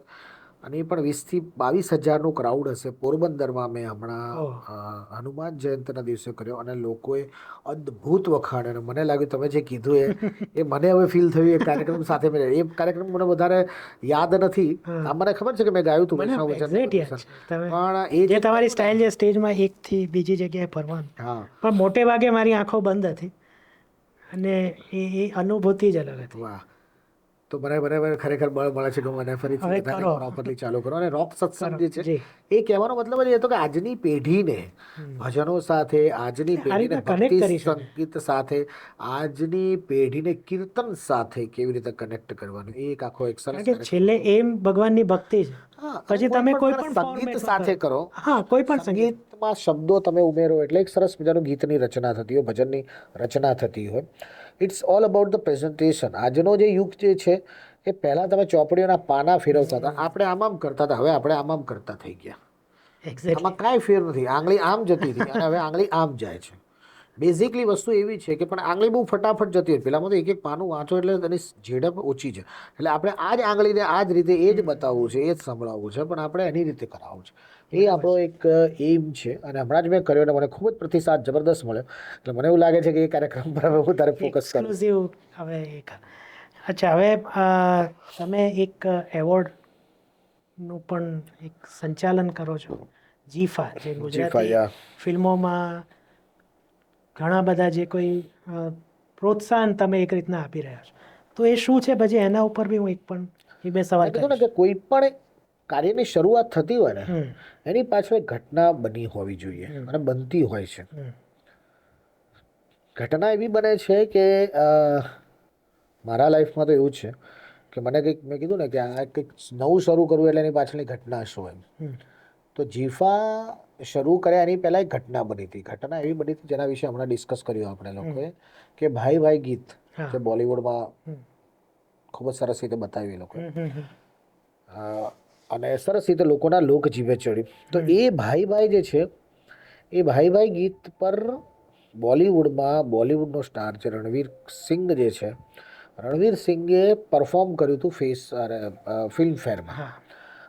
અને એ પણ 20,000થી 22,000નું ક્રાઉડ હશે, પોરબંદરમાં મેં હમણાં હનુમાન જયંતિના દિવસે કર્યો. અને લોકોએ અદ્ભુત વખાણ, અને મને લાગ્યું તમે જે કીધું એ મને હવે ફીલ થયું એ કાર્યક્રમ સાથે. મેં એ કાર્યક્રમ મને વધારે યાદ નથી. આ મને ખબર છે કે મેં ગાયું હતું વૈષ્ણવ વચન, એક્ઝેક્ટ યાદ છે. તમે પણ જે તમારી સ્ટાઇલ છે સ્ટેજમાં એકથી બીજી જગ્યાએ ફરવાનું, હા પણ મોટે ભાગે મારી આંખો બંધ હતી, અને એ અનુભૂતિ જ અલગ હતી. વાહ. તો મને ખરેખર બળ મળે છે કે હું મને ફરીથી હવે બધાને કરો. પ્રોપરલી ચાલુ કરો. અને રોક સત્સંગ જે છે જી. એ કહેવાનો મતલબ જ એ હતો કે આજની પેઢીને ભજનો સાથે, આજની પેઢીને રીતના connect ભક્તિ કરી શકે. સંગીત સાથે, આજની પેઢીને કીર્તન સાથે કેવી રીતે કનેક્ટ કરવાનું, એ એક આખો એક સરસ કારણ કે છેલ્લે એમ ભગવાનની ભક્તિ છે. હા, અને પછી તમે કોઈ પણ સંગીત format સાથે કરો. હા, કોઈ પણ સંગીત. સંગીતમાં શબ્દો તમે ઉમેરો એટલે એક સરસ મજાનું ગીતની રચના થતી હોય, ભજનની રચના થતી હોય. It's all about the presentation. આજનો જે યુગ જે છે એ પહેલાં તમે ચોપડીઓના પાના ફેરવતા હતા, આપણે આમ કરતા હતા, હવે આપણે આમ કરતા થઈ ગયા. એક્ઝેક્ટલી. આમાં કાંઈ ફેર નથી. આંગળી આમ જતી હતી અને હવે આંગળી આમ જાય છે. બેઝિકલી વસ્તુ એવી છે કે પણ આંગળી બહુ ફટાફટ જતી હોય. પેલામાં તો એક એક પાનું વાંચો એટલે એની ઝડપ ઓછી છે. એટલે આપણે આ જ આંગળીને આ જ રીતે એ જ બતાવવું છે, એ જ સંભળાવવું છે, પણ આપણે એની રીતે કરાવવું છે. એ આપણો એક એમ છે. અને હમણાં જ મેં કર્યો અને મને ખૂબ જ પ્રતિસાદ જબરદસ્ત મળ્યો. એટલે મને એવું લાગે છે કે એ કાર્યક્રમ પર હવે વધારે ફોકસ કરું. એક્સક્લુઝિવ હવે એક. અચ્છા, હવે તમે એક એવોર્ડનું પણ એક સંચાલન કરો છો, જીફા, જે ગુજરાતી યા. ફિલ્મોમાં ઘણા બધા જે કોઈ પ્રોત્સાહન તમે એક રીતના આપી રહ્યા છો, તો એ શું છે? પછી એના ઉપર બી હું એક પણ એ બે સવાલ મેં કીધું ને કરીશ. કે કોઈ પણ કાર્યની શરૂઆત થતી હોય ને હમ. એની પાછળ એક ઘટના બની હોવી જોઈએ અને બનતી હોય છે. ઘટના એવી બને છે કે મારા લાઈફમાં તો એવું છે કે મને કંઈક, મેં કીધું ને કે આ કંઈક નવું શરૂ કરવું એટલે એની પાછળની ઘટના શું એમ. તો જીફા શરૂ કર્યા એની પહેલાં એક ઘટના બની હતી. ઘટના એવી બની હતી જેના વિશે હમણાં ડિસ્કસ કર્યું આપણે લોકોએ, કે ભાઈ ભાઈ ગીત જે બોલિવૂડમાં ખૂબ જ સરસ રીતે બતાવ્યું એ લોકોએ, અને સરસ રીતે લોકોના લોક જીભે ચડ્યું. તો એ ભાઈ ભાઈ જે છે એ ભાઈ ભાઈ ગીત પર બોલિવૂડનો સ્ટાર છે રણવીર સિંઘ જે છે, રણવીર સિંઘે પરફોર્મ કર્યું હતું ફિલ્મફેરમાં, હા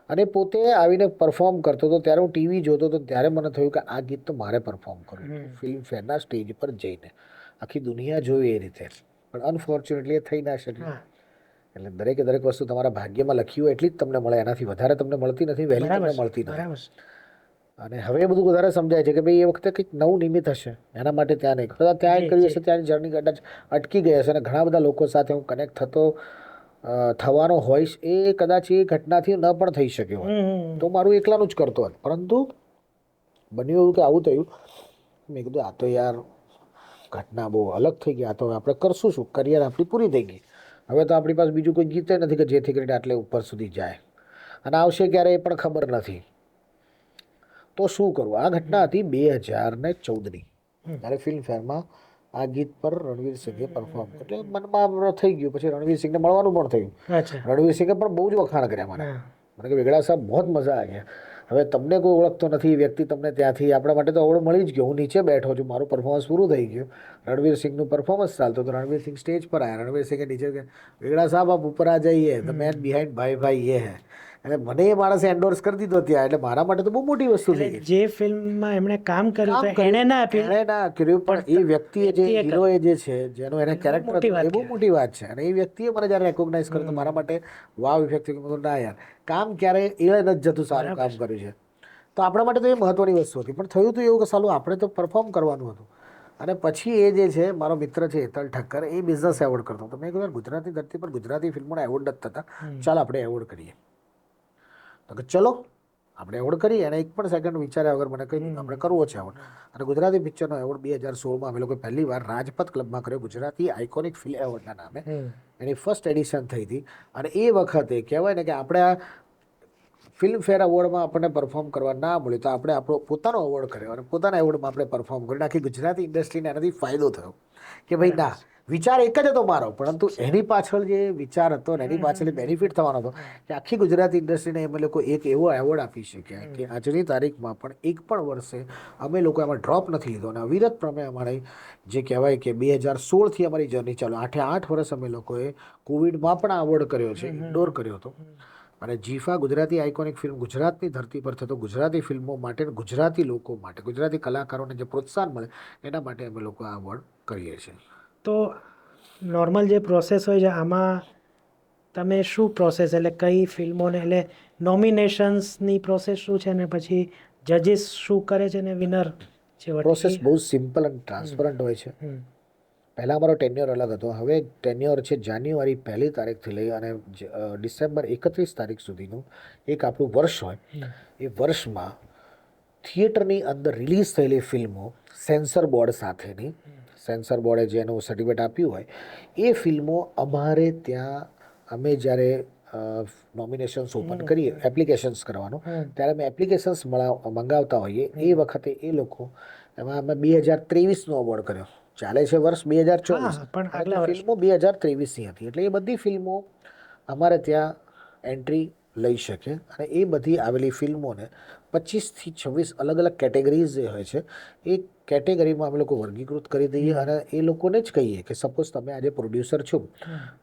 અને પોતે આવીને પરફોર્મ કરતો હતો. ત્યારે હું ટીવી જોતો હતો, ત્યારે મને થયું કે આ ગીત તો મારે પરફોર્મ કરવું હતું ફિલ્મફેરના સ્ટેજ પર જઈને, આખી દુનિયા જોઈ એ રીતે. પણ અનફોર્ચ્યુનેટલી એ થઈ ના શક્યું. હા એટલે દરેક વસ્તુ તમારા ભાગ્યમાં લખી હોય એટલી જ તમને મળે, એનાથી વધારે તમને મળતી નથી, વહેલી બરાબર તમને છે, મળતી નથી. બરાબર છે. અને હવે એ બધું વધારે સમજાય છે કે ભાઈ એ વખતે કંઈક નવું નિમિત્ત હશે, એના માટે ત્યાં નહીં, કદાચ ત્યાં જી, કર્યું જી. હશે, ત્યાંની જર્ની કદાચ અટકી ગઈ હશે, અને ઘણા બધા લોકો સાથે હું કનેક્ટ થવાનો હોઈશ, એ કદાચ એ ઘટનાથી ન પણ થઈ શક્યો હોત, હમ. તો મારું એકલાનું જ કરતો હોત. પરંતુ બન્યું એવું કે આવું થયું. મેં કીધું આ તો યાર ઘટના બહુ અલગ થઈ ગઈ, આ તો આપણે કરશું શું, કરિયર આપણી પૂરી થઈ ગઈ. હવે તો આપણી પાસે બીજું કોઈ ગીત નથી કે જેથી કરીને આટલે ઉપર સુધી જાય, અને આવશે ક્યારે એ પણ ખબર નથી. તો શું કરવું? આ ઘટના હતી 2014ની, ત્યારે ફિલ્મફેરમાં આ ગીત પર રણવીર સિંઘે પરફોર્મ કર્યું. એટલે મનમાં થઈ ગયું. પછી રણવીર સિંઘને મળવાનું પણ થયું. અચ્છા. રણવીર સિંઘે પણ બહુ જ વખાણ કર્યા મારા. હા મને કે વેગડા સાહેબ બહુ મજા આવી. હવે તમને કોઈ ઓળખતો નથી, એ વ્યક્તિ તમને ત્યાંથી, આપણા માટે તો અવોર્ડ મળી જ ગયો. હું નીચે બેઠો છું, મારું પરફોર્મન્સ પૂરું થઈ ગયું, રણવીર સિંઘનું પરફોર્મન્સ ચાલતું તો રણવીર સિંઘ સ્ટેજ પર આવ્યા. રણવીર સિંઘે નીચે કે વેગડા સાહેબ આપ ઉપર આ જઈએ, ધ મેન બિહાઇન્ડ ભાઈ ये है. એટલે મને એ માણસે એન્ડોર્સ કરી દીધો ત્યાં. એટલે મારા માટે તો બહુ મોટી વસ્તુ થઈ એટલે ગઈ. જે ફિલ્મમાં એમણે કામ કર્યું કામ તો એણે ના આપ્યું, એણે ના કર્યું, પણ એ વ્યક્તિએ જે વ્યક્તિએ હીરોએ જે છે, જેનો એને કેરેક્ટર મોટી હતું, વાત એ બહુ મોટી વાત છે. અને એ વ્યક્તિએ મને જ્યારે રેકોગ્નાઇઝ કર્યો તો મારા માટે વાવ ઇફેક્ટ થયું. કે ના યાર, કામ ક્યારે એળે નથી જતું, સારું કામ કર્યું છે. તો આપણા માટે તો એ મહત્વની વસ્તુ હતી. પણ થયું તો એવું કે સાલું આપણે તો પરફોર્મ કરવાનું હતું. અને પછી એ જે છે મારો મિત્ર છે હેતલ ઠક્કર, એ બિઝનેસ એવોર્ડ કરતો. તો મેં કીધું ગુજરાતની ધરતી પર ગુજરાતી ફિલ્મોના એવોર્ડ નથી થતા, ચાલ આપણે એવોર્ડ કરીએ. તો કે ચલો આપણે એવોર્ડ કરીએ. અને એક પણ સેકન્ડ વિચાર્યા વગર મને કહી દીધું આપણે કરવો છે એવોર્ડ. અને ગુજરાતી પિક્ચરનો એવોર્ડ 2016માં અમે લોકો પહેલી વાર રાજપથ ક્લબમાં કર્યો, ગુજરાતી આઇકોનિક ફિલ્મ એવોર્ડના નામે. એની ફર્સ્ટ એડિશન થઈ હતી. અને એ વખતે કહેવાય ને કે આપણે આ ફિલ્મફેર એવોર્ડમાં આપણને પરફોર્મ કરવા ના મળ્યું, તો આપણે આપણો પોતાનો એવોર્ડ કર્યો, અને પોતાના એવોર્ડમાં આપણે પરફોર્મ કર્યું. આખી ગુજરાતી ઇન્ડસ્ટ્રીને એનાથી ફાયદો થયો કે ભાઈ ના, વિચાર એક જ હતો મારો, પરંતુ એની પાછળ જે વિચાર હતો ને એની પાછળ બેનિફિટ થવાનો હતો કે આખી ગુજરાતી ઇન્ડસ્ટ્રીને અમે લોકો એક એવો એવોર્ડ આપી શક્યા કે આજની તારીખમાં પણ એક પણ વર્ષે અમે લોકો એમાં ડ્રોપ નથી લીધો. અને અવિરત પ્રમાણે અમારી જે કહેવાય કે 2016થી અમારી જર્ની ચાલુ, 8 વર્ષ અમે લોકોએ કોવિડમાં પણ એવોર્ડ કર્યો છે, ઇન્ડોર કર્યો હતો. અને જીફા ગુજરાતી આઇકોનિક ફિલ્મ ગુજરાતની ધરતી પર થતો ગુજરાતી ફિલ્મો માટે, ગુજરાતી લોકો માટે, ગુજરાતી કલાકારોને જે પ્રોત્સાહન મળે એના માટે અમે લોકો આ એવોર્ડ કરીએ છીએ. તો નોર્મલ જે પ્રોસેસ હોય છે આમાં તમે શું પ્રોસેસ, એટલે કઈ ફિલ્મોને, એટલે નોમિનેશન્સની પ્રોસેસ શું છે, ને પછી જજીસ શું કરે છે, ને વિનર છે? પ્રોસેસ બહુ સિમ્પલ અને ટ્રાન્સપરન્ટ હોય છે. પહેલાં અમારો ટેન્યોર અલગ હતો. હવે ટેન્યોર છે જાન્યુઆરી 1લી તારીખથી લઈ અને ડિસેમ્બર 31 તારીખ સુધીનું એક આપણું વર્ષ હોય. એ વર્ષમાં થિયેટરની અંદર રિલીઝ થયેલી ફિલ્મો સેન્સર બોર્ડ સાથેની, સેન્સર બોર્ડે જે એનું સર્ટિફિકેટ આપ્યું હોય, એ ફિલ્મો અમારે ત્યાં, અમે જ્યારે નોમિનેશન્સ ઓપન કરીએ, એપ્લિકેશન્સ કરવાનું, ત્યારે અમે એપ્લિકેશન્સ મંગાવતા હોઈએ. એ વખતે એ લોકો, એમાં અમે 2023નો એવોર્ડ કર્યો. ચાલે છે વર્ષ 2024, પણ ફિલ્મો 2023ની હતી. એટલે એ બધી ફિલ્મો અમારે ત્યાં એન્ટ્રી લઈ શકે. અને એ બધી આવેલી ફિલ્મોને 25થી 26 અલગ અલગ કેટેગરીઝ જે હોય છે, એ કેટેગરીમાં અમે લોકો વર્ગીકૃત કરી દઈએ. અને એ લોકોને જ કહીએ કે સપોઝ તમે આજે પ્રોડ્યુસર છો,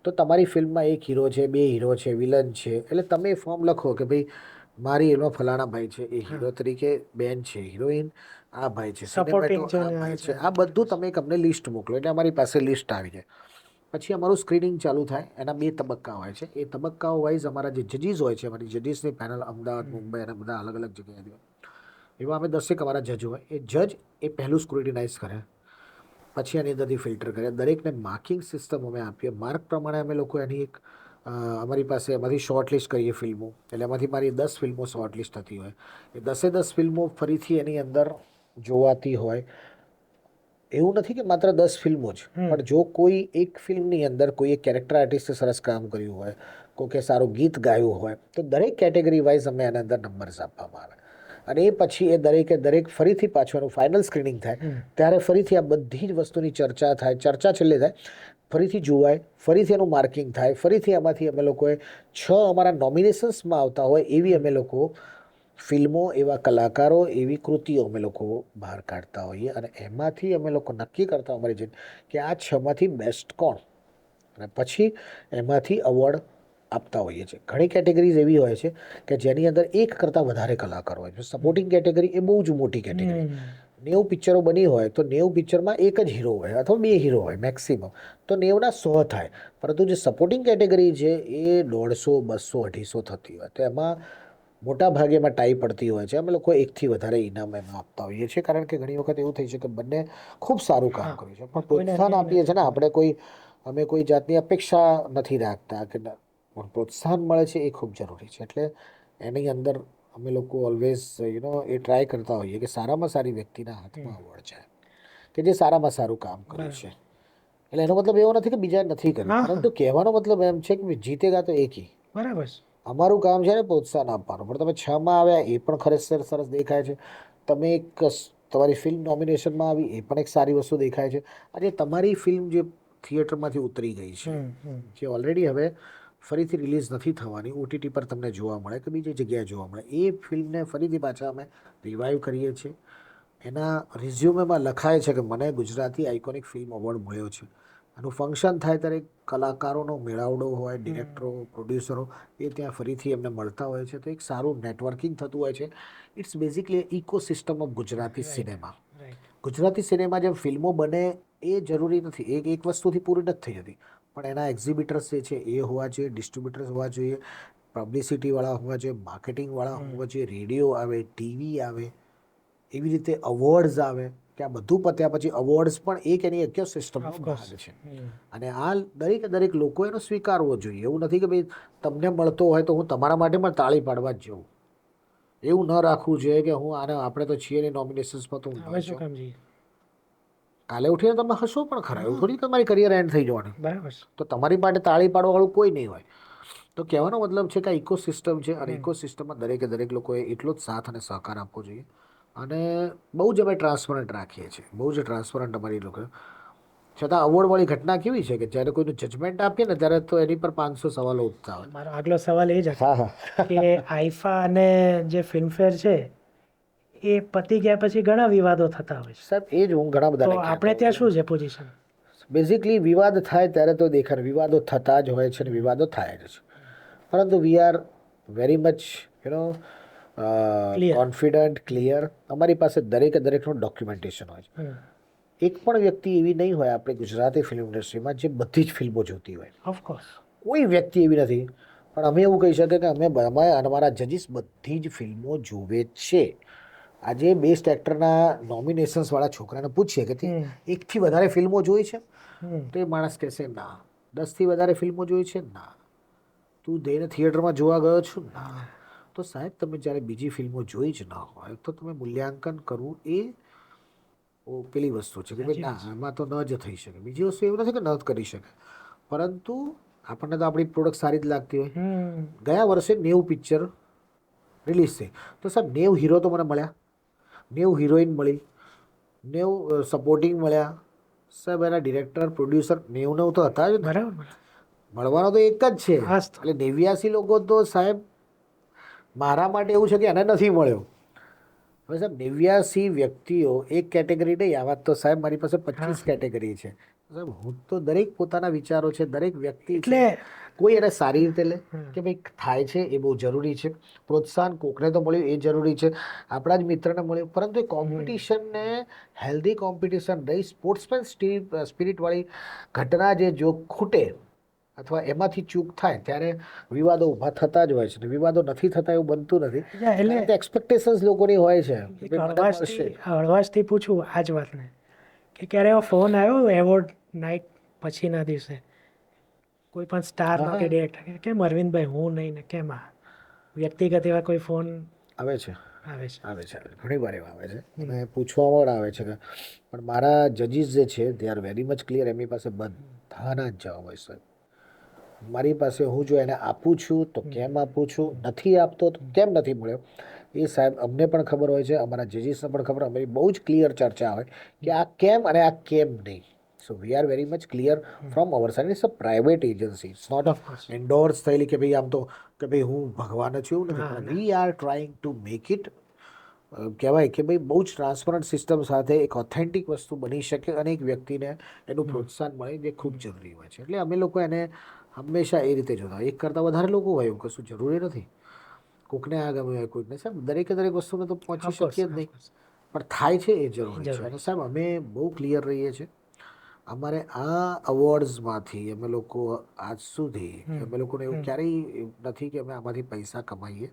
તો તમારી ફિલ્મમાં એક હીરો છે, 2 હીરો છે, વિલન છે, એટલે તમે ફોર્મ લખો કે ભાઈ મારી એમાં ફલાણા ભાઈ છે, એ હીરો તરીકે બેન છે, હિરોઈન આ ભાઈ છે, સપોર્ટિંગ સિનેમેટો આ ભાઈ છે, આ બધું તમે અમને લિસ્ટ મોકલો. એટલે અમારી પાસે લિસ્ટ આવી જાય. પછી અમારું સ્ક્રીનિંગ ચાલુ થાય. એના 2 તબક્કા હોય છે. એ તબક્કાઓ વાઇઝ અમારા જે જજીસ હોય છે, અમારી જજીસની પેનલ અમદાવાદ, મુંબઈ અને બધા અલગ અલગ જગ્યાએથી હોય, એવા અમે 10 અમારા જજ હોય. એ જજ એ પહેલું સ્ક્રુટિનાઇઝ કરે, પછી એની અંદરથી ફિલ્ટર કરે. દરેકને માર્કિંગ સિસ્ટમ અમે આપીએ. માર્ક પ્રમાણે અમે લોકો એની એક અમારી પાસે એમાંથી શોર્ટ લિસ્ટ કરીએ ફિલ્મો. એટલે એમાંથી મારી 10 ફિલ્મો શોર્ટ લિસ્ટ થતી હોય. એ 10 ફિલ્મો ફરીથી એની અંદર જોવાતી હોય. એવું નથી કે માત્ર 10 ફિલ્મો જ, પણ જો કોઈ એક ફિલ્મની અંદર કોઈ એક કેરેક્ટર આર્ટિસ્ટે સરસ કામ કર્યું હોય, કોઈ સારું ગીત ગાયું હોય, તો દરેક કેટેગરી વાઇઝ અમે એના અંદર નંબર્સ આપવામાં આવે. અને એ પછી એ દરેક ફરીથી પાછું એનું ફાઇનલ સ્ક્રીનિંગ થાય, ત્યારે ફરીથી આ બધી જ વસ્તુની ચર્ચા થાય. ચર્ચા છેલ્લે થાય, ફરીથી જોવાય, ફરીથી એનું માર્કિંગ થાય, ફરીથી એમાંથી અમે લોકોએ 6 અમારા નોમિનેશન્સમાં આવતા હોય એવી અમે લોકો ફિલ્મો, એવા કલાકારો, એવી કૃતિઓ અમે લોકો બહાર કાઢતા હોઈએ અને એમાંથી અમે લોકો નક્કી કરતા અમારી જીત કે આ 6માંથી બેસ્ટ કોણ, અને પછી એમાંથી અવોર્ડ આપતા હોઈએ છીએ. ઘણી કેટેગરીઝ એવી હોય છે કે જેની અંદર એક કરતાં વધારે કલાકાર હોય છે. સપોર્ટિંગ કેટેગરી એ બહુ જ મોટી કેટેગરી. 90 પિક્ચરો બની હોય તો 90 પિક્ચરમાં એક જ હીરો હોય અથવા 2 હીરો હોય મેક્સિમમ, તો 90ના 100 થાય. પરંતુ જે સપોર્ટિંગ કેટેગરી છે એ 150, 200, 250 થતી હોય, તો એમાં મોટા ભાગે એમાં ટાઈ પડતી હોય છે. અમે લોકો એકથી વધારે ઇનામ એમાં આપતા હોઈએ છીએ, કારણ કે ઘણી વખત એવું થઈ છે કે બંને ખૂબ સારું કામ કર્યું છે, પણ પ્રોત્સાહન આપીએ છીએ ને આપણે અમે કોઈ જાતની અપેક્ષા નથી રાખતા કે પણ પ્રોત્સાહન મળે છે એ ખૂબ જરૂરી છે. એટલે એની અંદર અમે લોકો ઓલવેઝ એ ટ્રાય કરતા હોઈએ કે સારામાં સારી વ્યક્તિના હાથમાં અવોર્ડ જાય કે જે સારામાં સારું કામ કર્યું છે. એટલે એનો મતલબ એવો નથી કે બીજા નથી કર્યું, પરંતુ કહેવાનો મતલબ એમ છે કે જીતેગા તો એક ही. બરાબર. અમારું કામ છે ને પ્રોત્સાહન આપવાનું, પણ તમે 6માં આવ્યા એ પણ ખરેખર સરસ દેખાય છે. તમે તમારી ફિલ્મ નોમિનેશનમાં આવી એ પણ એક સારી વસ્તુ દેખાય છે. આજે તમારી ફિલ્મ જે થિયેટરમાંથી ઉતરી ગઈ છે, જે ઓલરેડી હવે ફરીથી રિલીઝ નથી થવાની, ઓટીટી પર તમને જોવા મળે કે બીજી જગ્યાએ જોવા મળે, એ ફિલ્મને ફરીથી પાછા અમે રિવાઈવ કરીએ છીએ. એના રિઝ્યુમેમાં લખાય છે કે મને ગુજરાતી આઇકોનિક ફિલ્મ એવોર્ડ મળ્યો છે. આનું ફંક્શન થાય ત્યારે કલાકારોનો મેળાવડો હોય, ડિરેક્ટરો, પ્રોડ્યુસરો એ ત્યાં ફરીથી એમને મળતા હોય છે, તો એક સારું નેટવર્કિંગ થતું હોય છે. It's basically ecosystem of Gujarati cinema. Gujarati cinema જેમ ફિલ્મો બને એ જરૂરી નથી, એક વસ્તુથી પૂરી નથી થઈ જતી, પણ એના એક્ઝિબિટર્સ જે છે એ હોવા જોઈએ, ડિસ્ટ્રીબ્યુટર્સ હોવા જોઈએ, પબ્લિસિટીવાળા હોવા જોઈએ, માર્કેટિંગવાળા હોવા જોઈએ, રેડિયો આવે, ટીવી આવે, એવી રીતે અવોર્ડ્સ આવે, કે આ બધું પત્યા પછી અવોર્ડ્સ પણ એક એની ઇકોસિસ્ટમનો ભાગ છે. અને આ દરેક લોકો એનો સ્વીકારવો જોઈએ. એવું નથી કે ભાઈ તમને મળતો હોય તો હું તમારા માટે પણ તાળી પાડવા જ જાઉં. એવું ન રાખવું જોઈએ કે આપણે તો છીએ ને નોમિનેશન્સમાં તો હું ન જાઉં. કાલે ઉઠીને તમે હશો પણ ખરા, એવું થોડી તમારી કરિયર એન્ડ થઈ જવાની. બરાબર. તો તમારી માટે તાળી પાડવાવાળું કોઈ નહીં હોય. તો કહેવાનો મતલબ છે કે આ ઇકોસિસ્ટમ છે, અને ઇકોસિસ્ટમમાં દરેક લોકોએ એટલો જ સાથ અને સહકાર આપવો જોઈએ. અને બહુ જ અમે ટ્રાન્સપરન્ટ રાખીએ છીએ, બહુ જ ટ્રાન્સપરન્ટ અમારી લોકો. છતાં અવોર્ડવાળી ઘટના કેવી છે કે જ્યારે કોઈનું જજમેન્ટ આપીએ ને ત્યારે તો એની પર 500 સવાલો ઉઠતા હોય. મારો આગલો સવાલ એ જ હતો કે આઈફા અને જે ફિલ્મફેર છે એ પતી ગયા પછી ઘણા વિવાદો થતા હોય છે. સાહેબ એ જ હું ઘણા તો બધાને આપણે ત્યાં શું છે પોઝિશન? બેઝિકલી વિવાદ થાય ત્યારે તો દેખાય, વિવાદો થતા જ હોય છે ને વિવાદો થાય જ છે. પરંતુ વી are very much confident, clear. અમારી પાસે દરેકનું ડોક્યુમેન્ટેશન હોય છે. એક પણ વ્યક્તિ એવી નહીં હોય આપણે ગુજરાતી ફિલ્મ ઇન્ડસ્ટ્રીમાં જે બધી જ ફિલ્મો જોતી હોય. ઓફકોર્સ. કોઈ વ્યક્તિ એવી નથી, પણ અમે એવું કહી શકીએ કે અમે અમારા જજીસ બધી જ ફિલ્મો જોવે છે. આજે બેસ્ટ એક્ટરના નોમિનેશન્સવાળા છોકરાને પૂછીએ કે એકથી વધારે ફિલ્મો જોઈ છે, તો એ માણસ કહેશે ના. 10થી વધારે ફિલ્મો જોઈ છે, ના. તું જઈને થિયેટરમાં જોવા ગયો છું, ના. તો સાહેબ તમે જ્યારે બીજી ફિલ્મો જોઈ જ ન હોય તો તમે મૂલ્યાંકન કરવું એ પેલી વસ્તુ છે કે ભાઈ ના એમાં તો ન જ થઈ શકે. બીજી વસ્તુ એવું નથી કે ન જ કરી શકે, પરંતુ આપણને તો આપણી પ્રોડક્ટ સારી જ લાગતી હોય. ગયા વર્ષે 90 પિક્ચર રિલીઝ થઈ, તો સાહેબ 90 હીરો તો મને મળ્યા, 90 હિરોઈન મળી, 90 સપોર્ટિંગ મળ્યા. સાહેબ એના ડિરેક્ટર, પ્રોડ્યુસર 90 તો હતા જ ને. બરાબર. મળવાનો તો એક જ છે. એટલે 89 લોકો તો સાહેબ મારા માટે એવું છે કે એને નથી મળ્યો. હવે સાહેબ 89 વ્યક્તિઓ એક કેટેગરી નહીં, આવા તો સાહેબ મારી પાસે 25 કેટેગરી છે. સાહેબ હું તો દરેક પોતાના વિચારો છે, દરેક વ્યક્તિ એટલે કોઈ એને સારી રીતે લે કે ભાઈ થાય છે એ બહુ જરૂરી છે. પ્રોત્સાહન કોકને તો મળ્યું એ જરૂરી છે, આપણા જ મિત્રને મળ્યું, પરંતુ એ કોમ્પિટિશનને હેલ્ધી કોમ્પિટિશન રહી, સ્પોર્ટ્સમેન સ્પિરિટવાળી ઘટના જો ખૂટે અથવા એમાંથી ચૂક થાય ત્યારે વિવાદો ઊભા થતા જ હોય છે. વિવાદો નથી થતા એવું બનતું નથી, એટલે એક્સપેક્ટેશન્સ લોકોની હોય છે. હળવાશથી પૂછું આ જ વાતને કે ક્યારે એવો ફોન આવ્યો એવોર્ડ નાઇટ પછીના દિવસે કોઈ પણ સ્ટારનો કે ડિરેક્ટર કેમ અરવિંદભાઈ હું નહીં ને કેમ આ વ્યક્તિગત એવા કોઈ ફોન આવે છે? આવે છે, ઘણી વાર એવા આવે છે અને પૂછવામાં આવે છે કે પણ મારા જજીસ જે છે they are very much clear. એમની પાસે બધાના જ જવાબ હોય છે. મારી પાસે હું જો એને આપું છું તો કેમ આપું છું, નથી આપતો તો કેમ નથી મળ્યો, એ સાહેબ અમને પણ ખબર હોય છે, અમારા જજીસને પણ ખબર. અમારી બહુ જ ક્લિયર ચર્ચા હોય કે આ કેમ અને આ કેમ નહીં. So we are very much clear from our side. It's a private agency, it's not Of course. Endorse થયેલી કે ભાઈ આમ તો કે ભાઈ હું ભગવાન જ છું એવું નથી. હા, પણ we are trying to make it કહેવાય કે ભાઈ બહુ જ ટ્રાન્સપરન્ટ સિસ્ટમ સાથે એક ઓથેન્ટિક વસ્તુ બની શકે અને એક વ્યક્તિને એનું પ્રોત્સાહન મળે, જે ખૂબ જરૂરી હોય છે. એટલે અમે લોકો એને હંમેશા એ રીતે જોતા હોય. એક કરતાં વધારે લોકો હોય એવું કશું જરૂરી નથી. કોકને આ ગમે હોય, કોઈકને સાહેબ દરેકે દરેક વસ્તુને તો પહોંચી Of course, શકીએ જ of નહીં, course. પણ થાય છે એ જરૂરી છે. જરૂરી. અને સાહેબ અમે બહુ ક્લિયર રહીએ છીએ. અમારે આ અવોર્ડ્સમાંથી અમે લોકો આજ સુધી અમે લોકોને એવું ક્યારેય નથી કે અમે આમાંથી પૈસા કમાઈએ.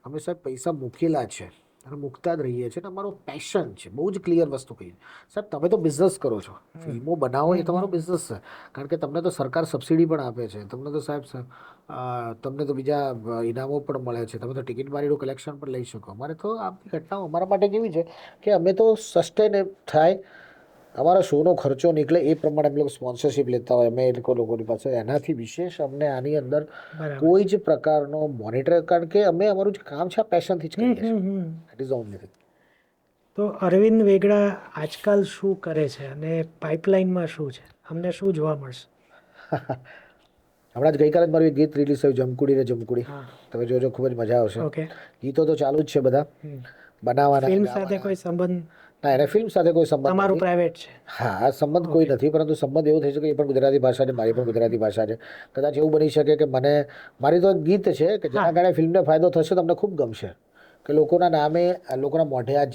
અમે સાહેબ પૈસા મૂકેલા છે અને મૂકતા જ રહીએ છીએ. અને અમારો પેશન છે. બહુ જ ક્લિયર વસ્તુ કહી. સાહેબ તમે તો બિઝનેસ કરો છો, ફિલ્મો બનાવો એ તમારો બિઝનેસ છે. કારણ કે તમને તો સરકાર સબસિડી પણ આપે છે. તમને તો સાહેબ તમને તો બીજા ઇનામો પણ મળે છે. તમે તો ટિકિટ બારીનું કલેક્શન પણ લઈ શકો. અમારે તો આ બધી ઘટનાઓ અમારા માટે કેવી છે કે અમે તો સસ્ટેન થાય, અમારા શોનો ખર્ચો નીકળે એ પ્રમાણે અમે લોકો સ્પોન્સરશિપ લેતા હોય અમે એ લોકોની પાસે. એનાથી વિશેષ અમને આની અંદર બરાબર. કોઈ જ પ્રકારનો મોનિટર, કારણ કે અમે અમારું જે કામ છે આ પેશનથી જ કરીએ છીએ. That is only thing. તો અરવિંદ વેગડા આજકાલ શું કરે છે અને પાઇપલાઇનમાં શું છે? અમને શું જોવા મળશે? હમણાં જ ગઈકાલે જ મારું એક ગીત રિલીઝ થયું, જમકુડી ને જમકુડી. હા. તમે જોજો, ખૂબ જ મજા આવશે. ઓકે. ગીતો તો ચાલુ જ છે બધા બનાવવાના, ફિલ્મ સાથે ગાવાના. કોઈ સંબંધ ના, એને ફિલ્મ સાથે કોઈ સંબંધ તમારું નથી. પ્રાઇવેટ છે? હા, આ સંબંધ કોઈ નથી, પરંતુ સંબંધ એવો થઈ શકે એ પણ ગુજરાતી ભાષા છે, મારી પણ ગુજરાતી ભાષા છે. કદાચ એવું બની શકે કે મારી તો એક ગીત છે કે જેના કારણે ફિલ્મને ફાયદો થશે, તમને ખૂબ ગમશે, કે લોકોના નામે લોકોના મોઢે આ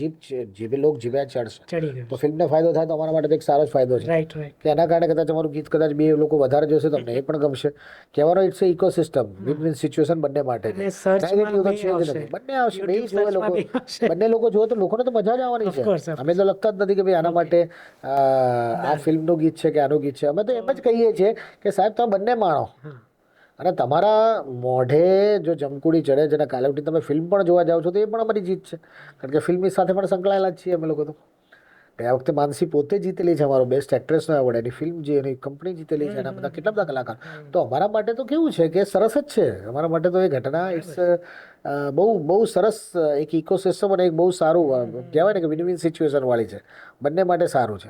જીભે લોક જીભ્યા ચડશે. ચડી ગયું. તો ફિલ્મને ફાયદો થાય તો અમારા માટે તો એક સારો જ ફાયદો છે. Right, right. કે એના કારણે કદાચ અમારું ગીત કદાચ બે લોકો વધારે જોશે, તમને એ પણ ગમશે. કહેવાનો it's a ecosystem, win win situation બંને માટે છે. અને સર્ચમાં Negative તો બે છે જ આવશે. નથી. બંને આવશે, બે YouTube જોવે સર્ચમાં લોકો, બે આવશે. બંને લોકો જોવે તો લોકોને તો મજા જ આવવાની Of છે. course, of અમે તો લખતા જ નથી કે ભાઈ આના માટે આ ફિલ્મનું ગીત છે કે આનું ગીત છે. અમે તો એમ જ કહીએ છીએ કે સાહેબ તમે બંને માણો, અને તમારા મોઢે જો જમકુડી ચડે છે અને કાલે ઉઠી તમે ફિલ્મ પણ જોવા જાઓ છો તો એ પણ અમારી જીત છે. કારણ કે ફિલ્મની સાથે પણ સંકળાયેલા જ છીએ અમે લોકો તો. ગયા વખતે માનસી પોતે જીતેલી છે અમારો બેસ્ટ એક્ટ્રેસનો એવોર્ડ. એની ફિલ્મ જે એની કંપની જીતેલી છે, એના બધા કેટલા બધા કલાકાર. તો અમારા માટે તો કેવું છે કે સરસ જ છે. અમારા માટે તો એ ઘટના ઇટ્સ બહુ બહુ સરસ એક ઇકોસિસ્ટમ અને એક બહુ સારું કહેવાય ને કે વિન વિન સિચ્યુએશન વાળી છે. બંને માટે સારું છે,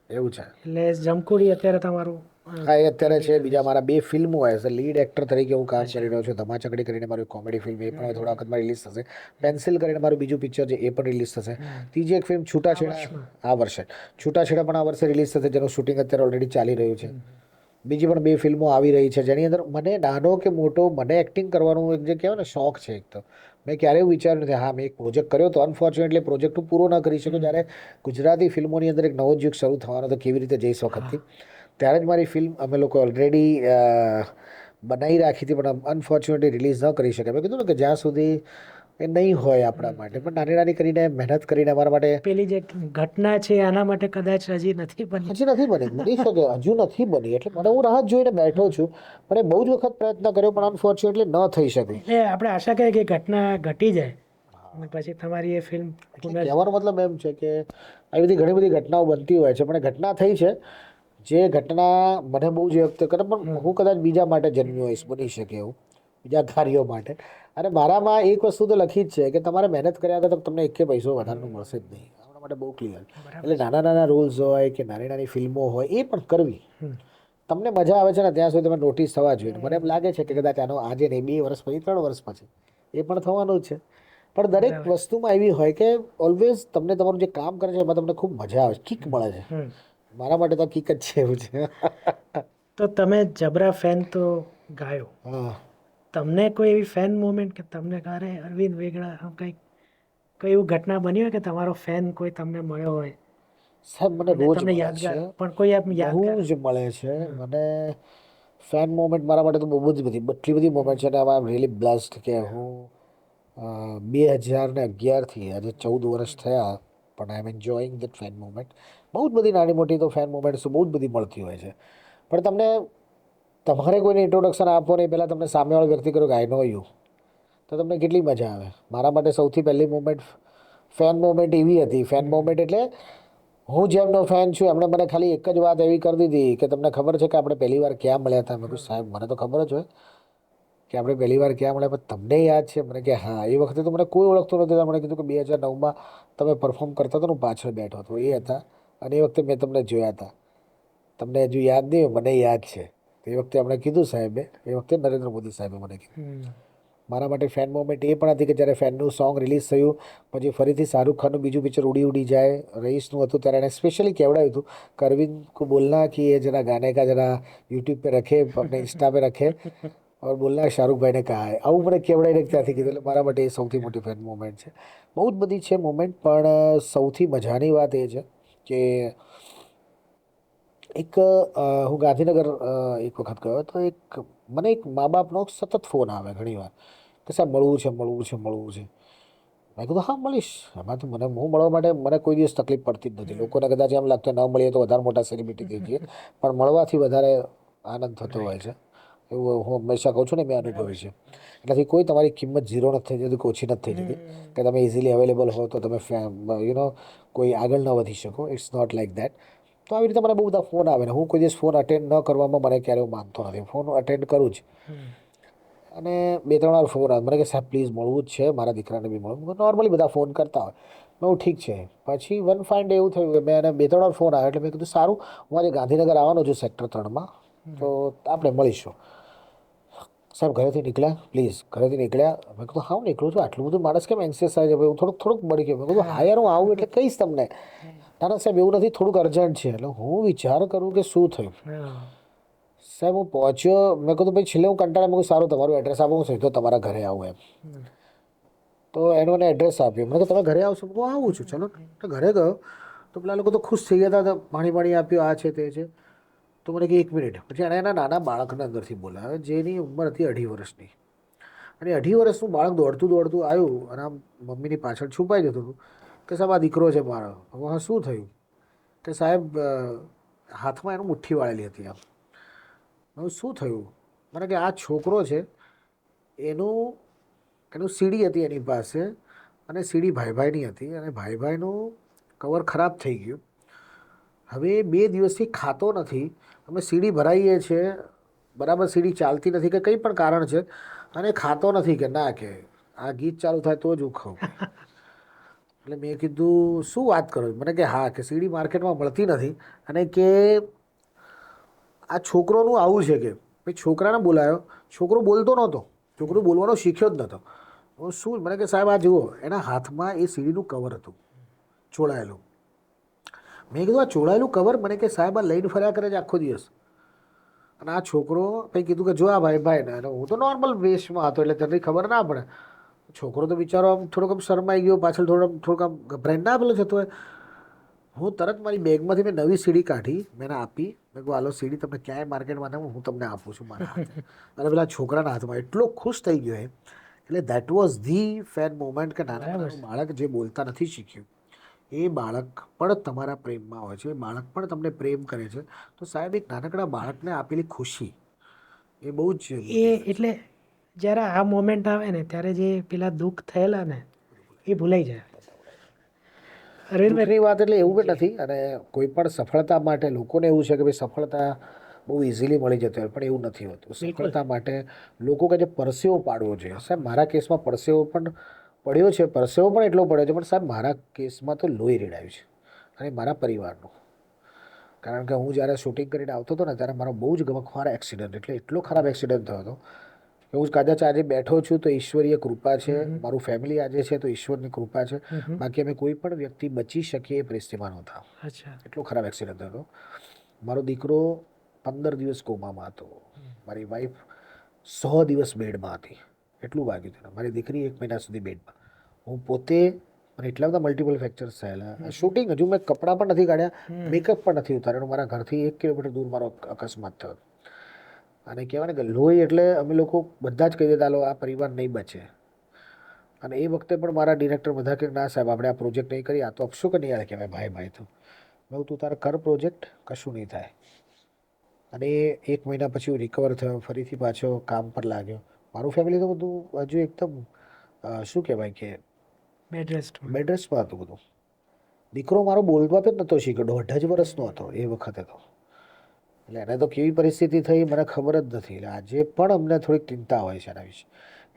એવું છે. એટલે જમકુડી અત્યારે તમારું હા, એ અત્યારે છે. બીજા મારા બે ફિલ્મો એઝ અ લીડ એક્ટર તરીકે હું કામ કરી રહ્યો છું. ધમાચકડી કરીને મારું કોમેડી ફિલ્મ, એ પણ હવે થોડા વખતમાં રિલીઝ થશે. પેન્સિલ કરીને મારું બીજું પિક્ચર છે, એ પણ રિલીઝ થશે. ત્રીજી એક ફિલ્મ છૂટાછેડા આ વર્ષે, છૂટાછેડા પણ આ વર્ષે રિલીઝ થશે, જેનું શૂટિંગ અત્યારે ઓલરેડી ચાલી રહ્યું છે. બીજી પણ બે ફિલ્મો આવી રહી છે, જેની અંદર મને નાનો કે મોટો મને એક્ટિંગ કરવાનું એક જે કહેવાય ને શોખ છે. એક તો મેં ક્યારેય વિચાર્યું નથી. હા, મેં એક પ્રોજેક્ટ કર્યો તો અનફોર્ચ્યુનેટલી પ્રોજેક્ટ હું પૂરો ન કરી શક્યો. જ્યારે ગુજરાતી ફિલ્મોની અંદર એક નવો જ યુગ શરૂ થવાનો તો કેવી રીતે જઈશ વખતથી, ત્યારે જ મારી ફિલ્મ અમે લોકો ઓલરેડી બનાવી રાખી હતી, પણ અનફોર્ચ્યુનેટલી રિલીઝ ન કરી શકે. મેં કીધું ને કે જ્યાં સુધી એ નહીં હોય આપણા માટે, પણ નાની નાની કરીને મહેનત કરીને અમારા માટે. પેલી જે ઘટના છે આના માટે કદાચ હજી નથી બની. હજી નથી બની, બની શકે, હજુ નથી બની. એટલે મને હું રાહ જોઈને બેઠો છું. મને બહુ જ વખત પ્રયત્ન કર્યો, પણ અનફોર્ચ્યુનેટલી ન થઈ શકે. એટલે આપણે આશા કરીએ કે ઘટના ઘટી જાય અને પછી તમારી એ ફિલ્મ કહેવાનો મતલબ એમ છે કે આવી બધી ઘણી બધી ઘટનાઓ બનતી હોય છે, પણ ઘટના થઈ છે. જે ઘટના મને બહુ જ વ્યક્ત કરે, પણ હું કદાચ બીજા માટે જન્મ્યો હોઈશ, બની શકે એવું, બીજા કાર્યો માટે. અને મારામાં એક વસ્તુ તો લખી જ છે કે તમારે મહેનત કર્યા વગર તમને એક પૈસો વધારાનો મળશે જ નહીં. આપણા માટે બહુ ક્લિયર. એટલે નાના નાના રોલ્સ હોય કે નાની નાની ફિલ્મો હોય, એ પણ કરવી. તમને મજા આવે છે ને ત્યાં સુધી તમે નોટિસ થવા જોઈએ. મને એમ લાગે છે કે કદાચ આનો આજે નહીં, 2 વર્ષ પછી, 3 વર્ષ પછી એ પણ થવાનું જ છે. પણ દરેક વસ્તુમાં એવી હોય કે ઓલવેઝ તમને તમારું જે કામ કરે છે એમાં તમને ખૂબ મજા આવે છે, કિક મળે છે. મારા માટે તો કિક જ છે, એવું છે. તો તમે જબરા ફેન તો ગાયો, હા, તમને કોઈ એવી ફેન મોમેન્ટ કે તમને અરે અરવિંદ વેગડા કંઈક કોઈ એવું ઘટના બની હોય કે તમારો ફેન કોઈ તમને મળ્યો હોય? સાહેબ મને અને રોજ તમને મળે યાદગાર છે, પણ કોઈ આમ બહુ યાદગાર જ મળે છે મને. ફેન મોમેન્ટ મારા માટે તો બહુ જ બધી એટલી બધી મોમેન્ટ છે. અને આઈ એમ રિયલી બ્લેસ્ડ કે હું 2011થી આજે 14 વર્ષ થયા, પણ આઈ એમ એન્જોયિંગ દેટ ફેન મોમેન્ટ. બહુ જ બધી નાની મોટી તો ફેન મોમેન્ટ્સ બહુ જ બધી મળતી હોય છે. પણ તમને તમારે કોઈને ઇન્ટ્રોડક્શન આપો નહીં, પહેલાં તમને સામેવાળો વ્યક્તિ કરો કે આઈ નો યુ, તો તમને કેટલી મજા આવે. મારા માટે સૌથી પહેલી મોમેન્ટ ફેન મોમેન્ટ એવી હતી. ફેન મોમેન્ટ એટલે હું જેમનો ફેન છું એમણે મને ખાલી એક જ વાત એવી કરી દીધી કે તમને ખબર છે કે આપણે પહેલી વાર ક્યાં મળ્યા હતા? મેં કહ્યું સાહેબ મને તો ખબર જ હોય કે આપણે પહેલી વાર ક્યાં મળ્યા, પણ તમને યાદ છે? મને કે હા. એ વખતે તો મને કોઈ ઓળખતો નથી. મને કીધું કે 2009માં તમે પરફોર્મ કરતા હતા ને, હું પાછળ બેઠો હતો, એ હતા. અને એ વખતે મેં તમને જોયા હતા. તમને હજુ યાદ નહીં હોય, મને યાદ છે. એ વખતે આપણે કીધું સાહેબે, એ વખતે નરેન્દ્ર મોદી સાહેબે મને કીધું. મારા માટે ફેન મોમેન્ટ એ પણ હતી કે જ્યારે ફેનનું સોંગ રિલીઝ થયું, પછી ફરીથી શાહરુખ ખાનનું બીજું પિક્ચર ઉડી ઉડી જાય રઈસનું હતું, ત્યારે એણે સ્પેશિયલી કહેવડાવ્યું હતું કે અરવિંદ કો બોલના कि ये जरा गाने का जरा यूट्यूब पे रखे, अपने इंस्टा पे रखे और बोलना शाहरुખ ભાઈને કહા હે. આવું મને કહેવડાવીને ત્યાંથી કીધું. એટલે મારા માટે એ સૌથી મોટી ફેન મોમેન્ટ છે. બહુ જ બધી છે મોમેન્ટ, પણ સૌથી મજાની વાત એ છે કે એક હું ગાંધીનગર એક વખત ગયો તો મને એક મા બાપનો સતત ફોન આવે ઘણીવાર કે સાહેબ મળવું છે મળવું છે મળવું છે. મેં કીધું હા મળીશ. એમાં તો હું મળવા માટે મને કોઈ દિવસ તકલીફ પડતી જ નથી. લોકોને કદાચ એમ લાગતું ન મળીએ તો વધારે મોટા સેલિબ્રિટી થઈ જઈએ, પણ મળવાથી વધારે આનંદ થતો હોય છે. એવું હું હંમેશા કહું છું ને, મેં અનુભવ્યું છે. એનાથી કોઈ તમારી કિંમત ઝીરો નથી થઈ જતી, કે ઓછી નથી થઈ જતી, કે તમે ઇઝીલી અવેલેબલ હો તો તમે કોઈ આગળ ન વધી શકો. It's not like that. તો આવી રીતે મને બહુ બધા ફોન આવે ને હું કોઈ દિવસ ફોન અટેન્ડ ન કરવામાં મને ક્યારેય માનતો નથી. ફોન અટેન્ડ કરું જ. અને 2-3 વાર ફોન આવે મને કે સાહેબ પ્લીઝ મળવું જ છે, મારા દીકરાને બી મળવું. નોર્મલી બધા ફોન કરતા હોય. હું ઠીક છે. પછી વન ફાઇન ડે એવું થયું કે મેં એને 2-3 વાર ફોન આવ્યો એટલે મેં કીધું સારું, હું આજે ગાંધીનગર આવવાનો છું સેક્ટર 3માં, તો આપણે મળીશું. સાહેબ ઘરેથી નીકળ્યા? પ્લીઝ ઘરેથી નીકળ્યા? મેં કીધું હા હું નીકળું છું. આટલું બધું માણસ કેમ એન્સિયસ થાય છે ભાઈ? હું થોડુંક મળી ગયો. મેં કીધું હા યાર હું આવું એટલે કહીશ તમને. ના ના સાહેબ એવું નથી, થોડુંક અર્જન્ટ છે. એટલે હું વિચાર કરું કે શું થયું. સાહેબ હું પહોંચ્યો. મેં કીધું ભાઈ છેલ્લે હું કંટાળા, મેં કીધું સારું તમારું એડ્રેસ આપો, હું સીધો તમારા ઘરે આવું એમ. તો એનો મને એડ્રેસ આપ્યો. મને તમે ઘરે આવશો? હું આવું છું ચલો. તો ઘરે ગયો તો પેલા લોકો તો ખુશ થઈ ગયા હતા, પાણી આપ્યું, આ છે તે છે. તો મને કે 1 મિનિટ. પછી એણે એના નાના બાળકને અંદરથી બોલાવ્યો, જેની ઉંમર હતી 2.5 વર્ષની. અને 2.5 વર્ષનું બાળક દોડતું દોડતું આવ્યું અને આમ મમ્મીની પાછળ છુપાઈ જતું હતું કે સાહેબ આ દીકરો છે મારો. હા શું થયું? કે સાહેબ હાથમાં એનું મુઠ્ઠી વાળેલી હતી આમ. શું થયું? મને કે આ છોકરો છે, એનું સીડી હતી એની પાસે, અને સીડી ભાઈની હતી, અને ભાઈનું કવર ખરાબ થઈ ગયું. હવે 2 દિવસથી ખાતો નથી. અમે સીડી ભરાઈએ છીએ, બરાબર સીડી ચાલતી નથી કે કંઈ પણ કારણ છે, અને ખાતો નથી. કે ના કે આ ગીત ચાલુ થાય તો જ હું ખાઉં. એટલે મેં કીધું શું વાત કરો? મને કે હા કે સીડી માર્કેટમાં મળતી નથી, અને કે આ છોકરોનું આવું છે. કે ભાઈ છોકરાને બોલાયો, છોકરો બોલતો નહોતો, છોકરો બોલવાનો શીખ્યો જ નહોતો. શું? મને કે સાહેબ આ જુઓ, એના હાથમાં એ સીડીનું કવર હતું ચોળાયેલું. મેં કીધું આ ચોળાયેલું કવર? મને કે સાહેબ આ લઈને ફર્યા કરે છે આખો દિવસ. અને આ છોકરો કંઈ કીધું કે જો આ ભાઈ ને, હું તો નોર્મલ વેશમાં હતો એટલે જલ્દી ખબર ના પડે. છોકરો તો બિચારો આમ થોડોક આમ શરમાઈ ગયો, પાછળ થોડોક આમ ગભરાઈને ના પેલો જતો હોય. હું તરત મારી બેગમાંથી મેં નવી સીડી કાઢી, મેં આપી. મેં કહું હાલો સીડી તમને ક્યાંય માર્કેટમાં થાય હું તમને આપું છું મારા હાથે. અને પેલા છોકરાના હાથમાં એટલો ખુશ થઈ ગયો એ. એટલે that was the fan moment કે નાના બાળક જે બોલતા નથી શીખ્યું, એ બાળક પણ તમારા પ્રેમમાં હોય છે, એ બાળક પણ તમને પ્રેમ કરે છે. તો સાહેબ એક નાનકડા બાળકને આપેલી ખુશી એ બહુ જ એટલે જ્યારે આ મોમેન્ટ આવે ને ત્યારે જે પેલા દુઃખ થયેલા ને એ ભૂલાઈ જાય. દુઃખની વાત એટલે એવું કે નથી. અને કોઈ પણ સફળતા માટે લોકોને એવું છે કે ભાઈ સફળતા બહુ ઇઝીલી મળી જતી હોય, પણ એવું નથી હોતું. સફળતા માટે લોકો કે જે પરસેવો પાડવો જોઈએ. સાહેબ મારા કેસમાં પરસેવો પણ પડ્યો છે, પરસેવો પણ એટલો પડ્યો છે, પણ સાહેબ મારા કેસમાં તો લોહી રેડાયું છે, અને મારા પરિવારનું. કારણ કે હું જ્યારે શૂટિંગ કરીને આવતો હતો ને ત્યારે મારો બહુ જ ગમખ્વાર એક્સિડન્ટ, એટલે એટલો ખરાબ એક્સિડન્ટ થયો હતો કે હું કદાચ આજે બેઠો છું તો ઈશ્વરીય કૃપા છે, મારું ફેમિલી આજે છે તો ઈશ્વરની કૃપા છે. બાકી અમે કોઈ પણ વ્યક્તિ બચી શકીએ એ પરિસ્થિતિમાં નહોતા. એટલો ખરાબ એક્સિડન્ટ હતો. મારો દીકરો 15 દિવસ કોમામાં હતો, મારી વાઈફ 100 દિવસ બેડમાં હતી. એટલું વાગ્યું હતું. મારી દીકરી 1 મહિના સુધી બેડમાં. હું પોતે મને એટલા બધા મલ્ટિપલ ફ્રેક્ચર્સ થયેલા. શૂટિંગ હજુ મેં કપડાં પણ નથી કાઢ્યા, મેકઅપ પણ નથી ઉતાર્યો. મારા ઘરથી 1 કિલોમીટર દૂર મારો અકસ્માત થયો. અને કહેવાય ને કે લોહી એટલે અમે લોકો બધા જ કહી દેતા આ પરિવાર નહીં બચે. અને એ વખતે પણ મારા ડિરેક્ટર બધા કે ના સાહેબ આપણે આ પ્રોજેક્ટ નહીં કરીએ, આ તો અફસો કે નહીં યાર કહેવાય ભાઈ તો. મેં તું તારે કર પ્રોજેક્ટ, કશું નહીં થાય. અને 1 મહિના પછી હું રિકવર થયો, ફરીથી પાછો કામ પર લાગ્યો. મારું ફેમિલી તો બધું હજુ એકદમ શું કહેવાય કે બેડ રેસ્ટમાં હતું બધું. દીકરો મારો બોલવા જ નહોતો શીખ્યો, 1.5 વર્ષનો હતો એ વખતે તો. એટલે એને તો કેવી પરિસ્થિતિ થઈ મને ખબર જ નથી. એટલે આજે પણ અમને થોડીક ચિંતા હોય છે એના વિશે.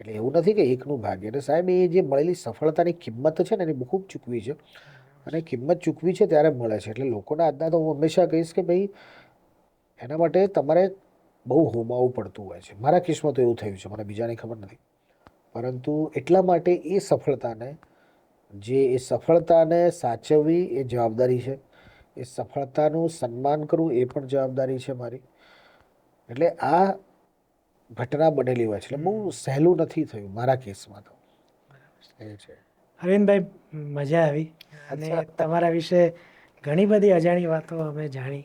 એટલે એવું નથી કે એકનું ભાગ્ય. એટલે સાહેબ એ જે મળેલી સફળતાની કિંમત છે ને એની ખૂબ ચૂકવી છે, અને કિંમત ચૂકવી છે ત્યારે મળે છે. એટલે લોકોના આજના તો હું હંમેશા કહીશ કે ભાઈ એના માટે તમારે બહુ હોમાવું પડતું હોય છે. મારા કેસમાં તો એવું થયું છે, મને બીજાની ખબર નથી. પરંતુ એટલા માટે એ સફળતાને સાચવવી એ જવાબદારી છે. એ સફળતાનું સન્માન કરવું એ પણ જવાબદારી છે મારી. એટલે આ ઘટના બનેલી હોય છે, એટલે બહુ સહેલું નથી થયું મારા કેસમાં તો એ છે. અરવિંદભાઈ, મજા આવી અને તમારા વિશે ઘણી બધી અજાણી વાતો અમે જાણી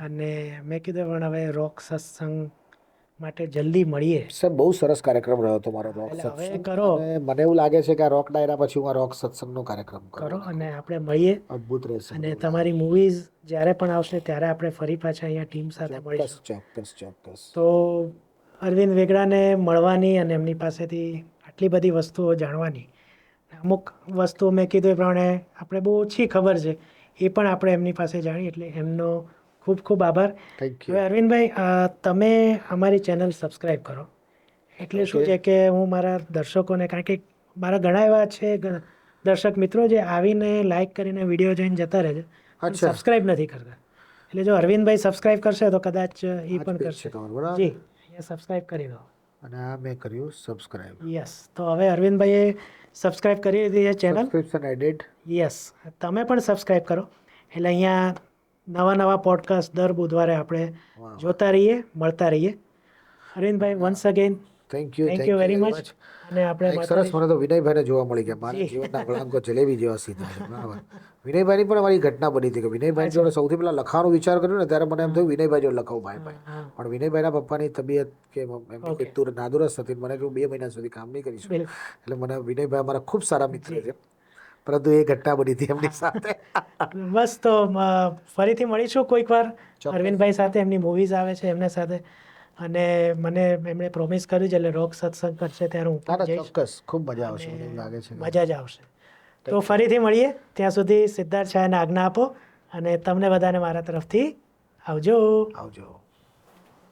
અને મેં કીધું પણ હવે રોક સત્સંગ માટે જલ્દી મળીએ. સર, બહુ સરસ કાર્યક્રમ રહ્યો હતો મારો રોક એટલે હવે સત્સંગ, કરો. અને મને એવું લાગે છે કે આ રોક ડાયરા પછી હું આ રોક સત્સંગનો કાર્યક્રમ કરો અને આપણે મળીએ. અદ્ભુત રહેશે. અને તમારી મૂવીઝ જ્યારે પણ આવશે ત્યારે આપણે ફરી પાછા અહીંયા ટીમ સાથે મળીશું. ચોક્કસ. તો અરવિંદ વેગડાને મળવાની અને એમની પાસેથી આટલી બધી વસ્તુઓ જાણવાની, અમુક વસ્તુઓ મેં કીધું એ પ્રમાણે આપણે બહુ ઓછી ખબર છે, એ પણ આપણે એમની પાસે જાણી, એટલે એમનો ખૂબ ખૂબ આભાર. થેન્ક હવે યુ. અરવિંદભાઈ, તમે અમારી ચેનલ સબસ્ક્રાઈબ કરો. એટલે શું છે કે હું મારા દર્શકોને, કારણ કે મારા ઘણા એવા છે દર્શક મિત્રો જે આવીને લાઈક કરીને વિડીયો જોઈને જતા રહે છે, પણ સબસ્ક્રાઈબ નથી કરતા. એટલે જો અરવિંદભાઈ સબસ્ક્રાઈબ કરશે તો કદાચ એ પણ કરશે. જી, અહીંયા સબસ્ક્રાઈબ કરી દો. અને આ મેં કર્યું સબસ્ક્રાઇબ. યસ, તો હવે અરવિંદભાઈએ સબસ્ક્રાઈબ કરી દીધી છે ચેનલ. Subscription added. યસ, તમે પણ સબસ્ક્રાઈબ કરો. એટલે અહીંયા નવા પોડકાસ્ટ દર બુધવારે આપણે જોતા રહીએ, મળતા રહીએ. Arvindbhai, once again thank you very much. અને આપણે એક સરસ મને તો વિનયભાઈને જોવા મળી ગયા. મારા જીવનના વળાંકો જલેબી જેવા સીધા છે. બરાબર. વિનયભાઈની પણ અમારી ઘટના બની હતી કે વિનયભાઈ જોડે સૌથી પહેલા લખવાનો વિચાર કર્યો ને ત્યારે મને એમ થયું વિનયભાઈ જોડે લખાવું ભાઈ. પણ વિનયભાઈના પપ્પાની તબિયત કે એમની કોઈ નાદુરસ્ત હતી, મને કહ્યું 2 મહિના સુધી કામ નહીં કરીશું. એટલે મને વિનયભાઈ અમારા ખૂબ સારા મિત્ર છે, પરંતુ એ ઘટના બની હતી એમની સાથે. બસ, તો ફરીથી મળીશું કોઈક વાર અરવિંદભાઈ સાથે. એમની મૂવીઝ આવે છે એમના સાથે, અને મને એમણે પ્રોમિસ કર્યું છે એટલે રોક સત્સંગ કરશે ત્યારે હું પણ જઈશ. ચોક્કસ, ખૂબ મજા આવશે, મને એવું લાગે છે. મજા જ આવશે. તો ફરીથી મળીએ. ત્યાં સુધી સિદ્ધાર્થ શાહને આજ્ઞા આપો, અને તમને બધાને મારા તરફથી આવજો. આવજો.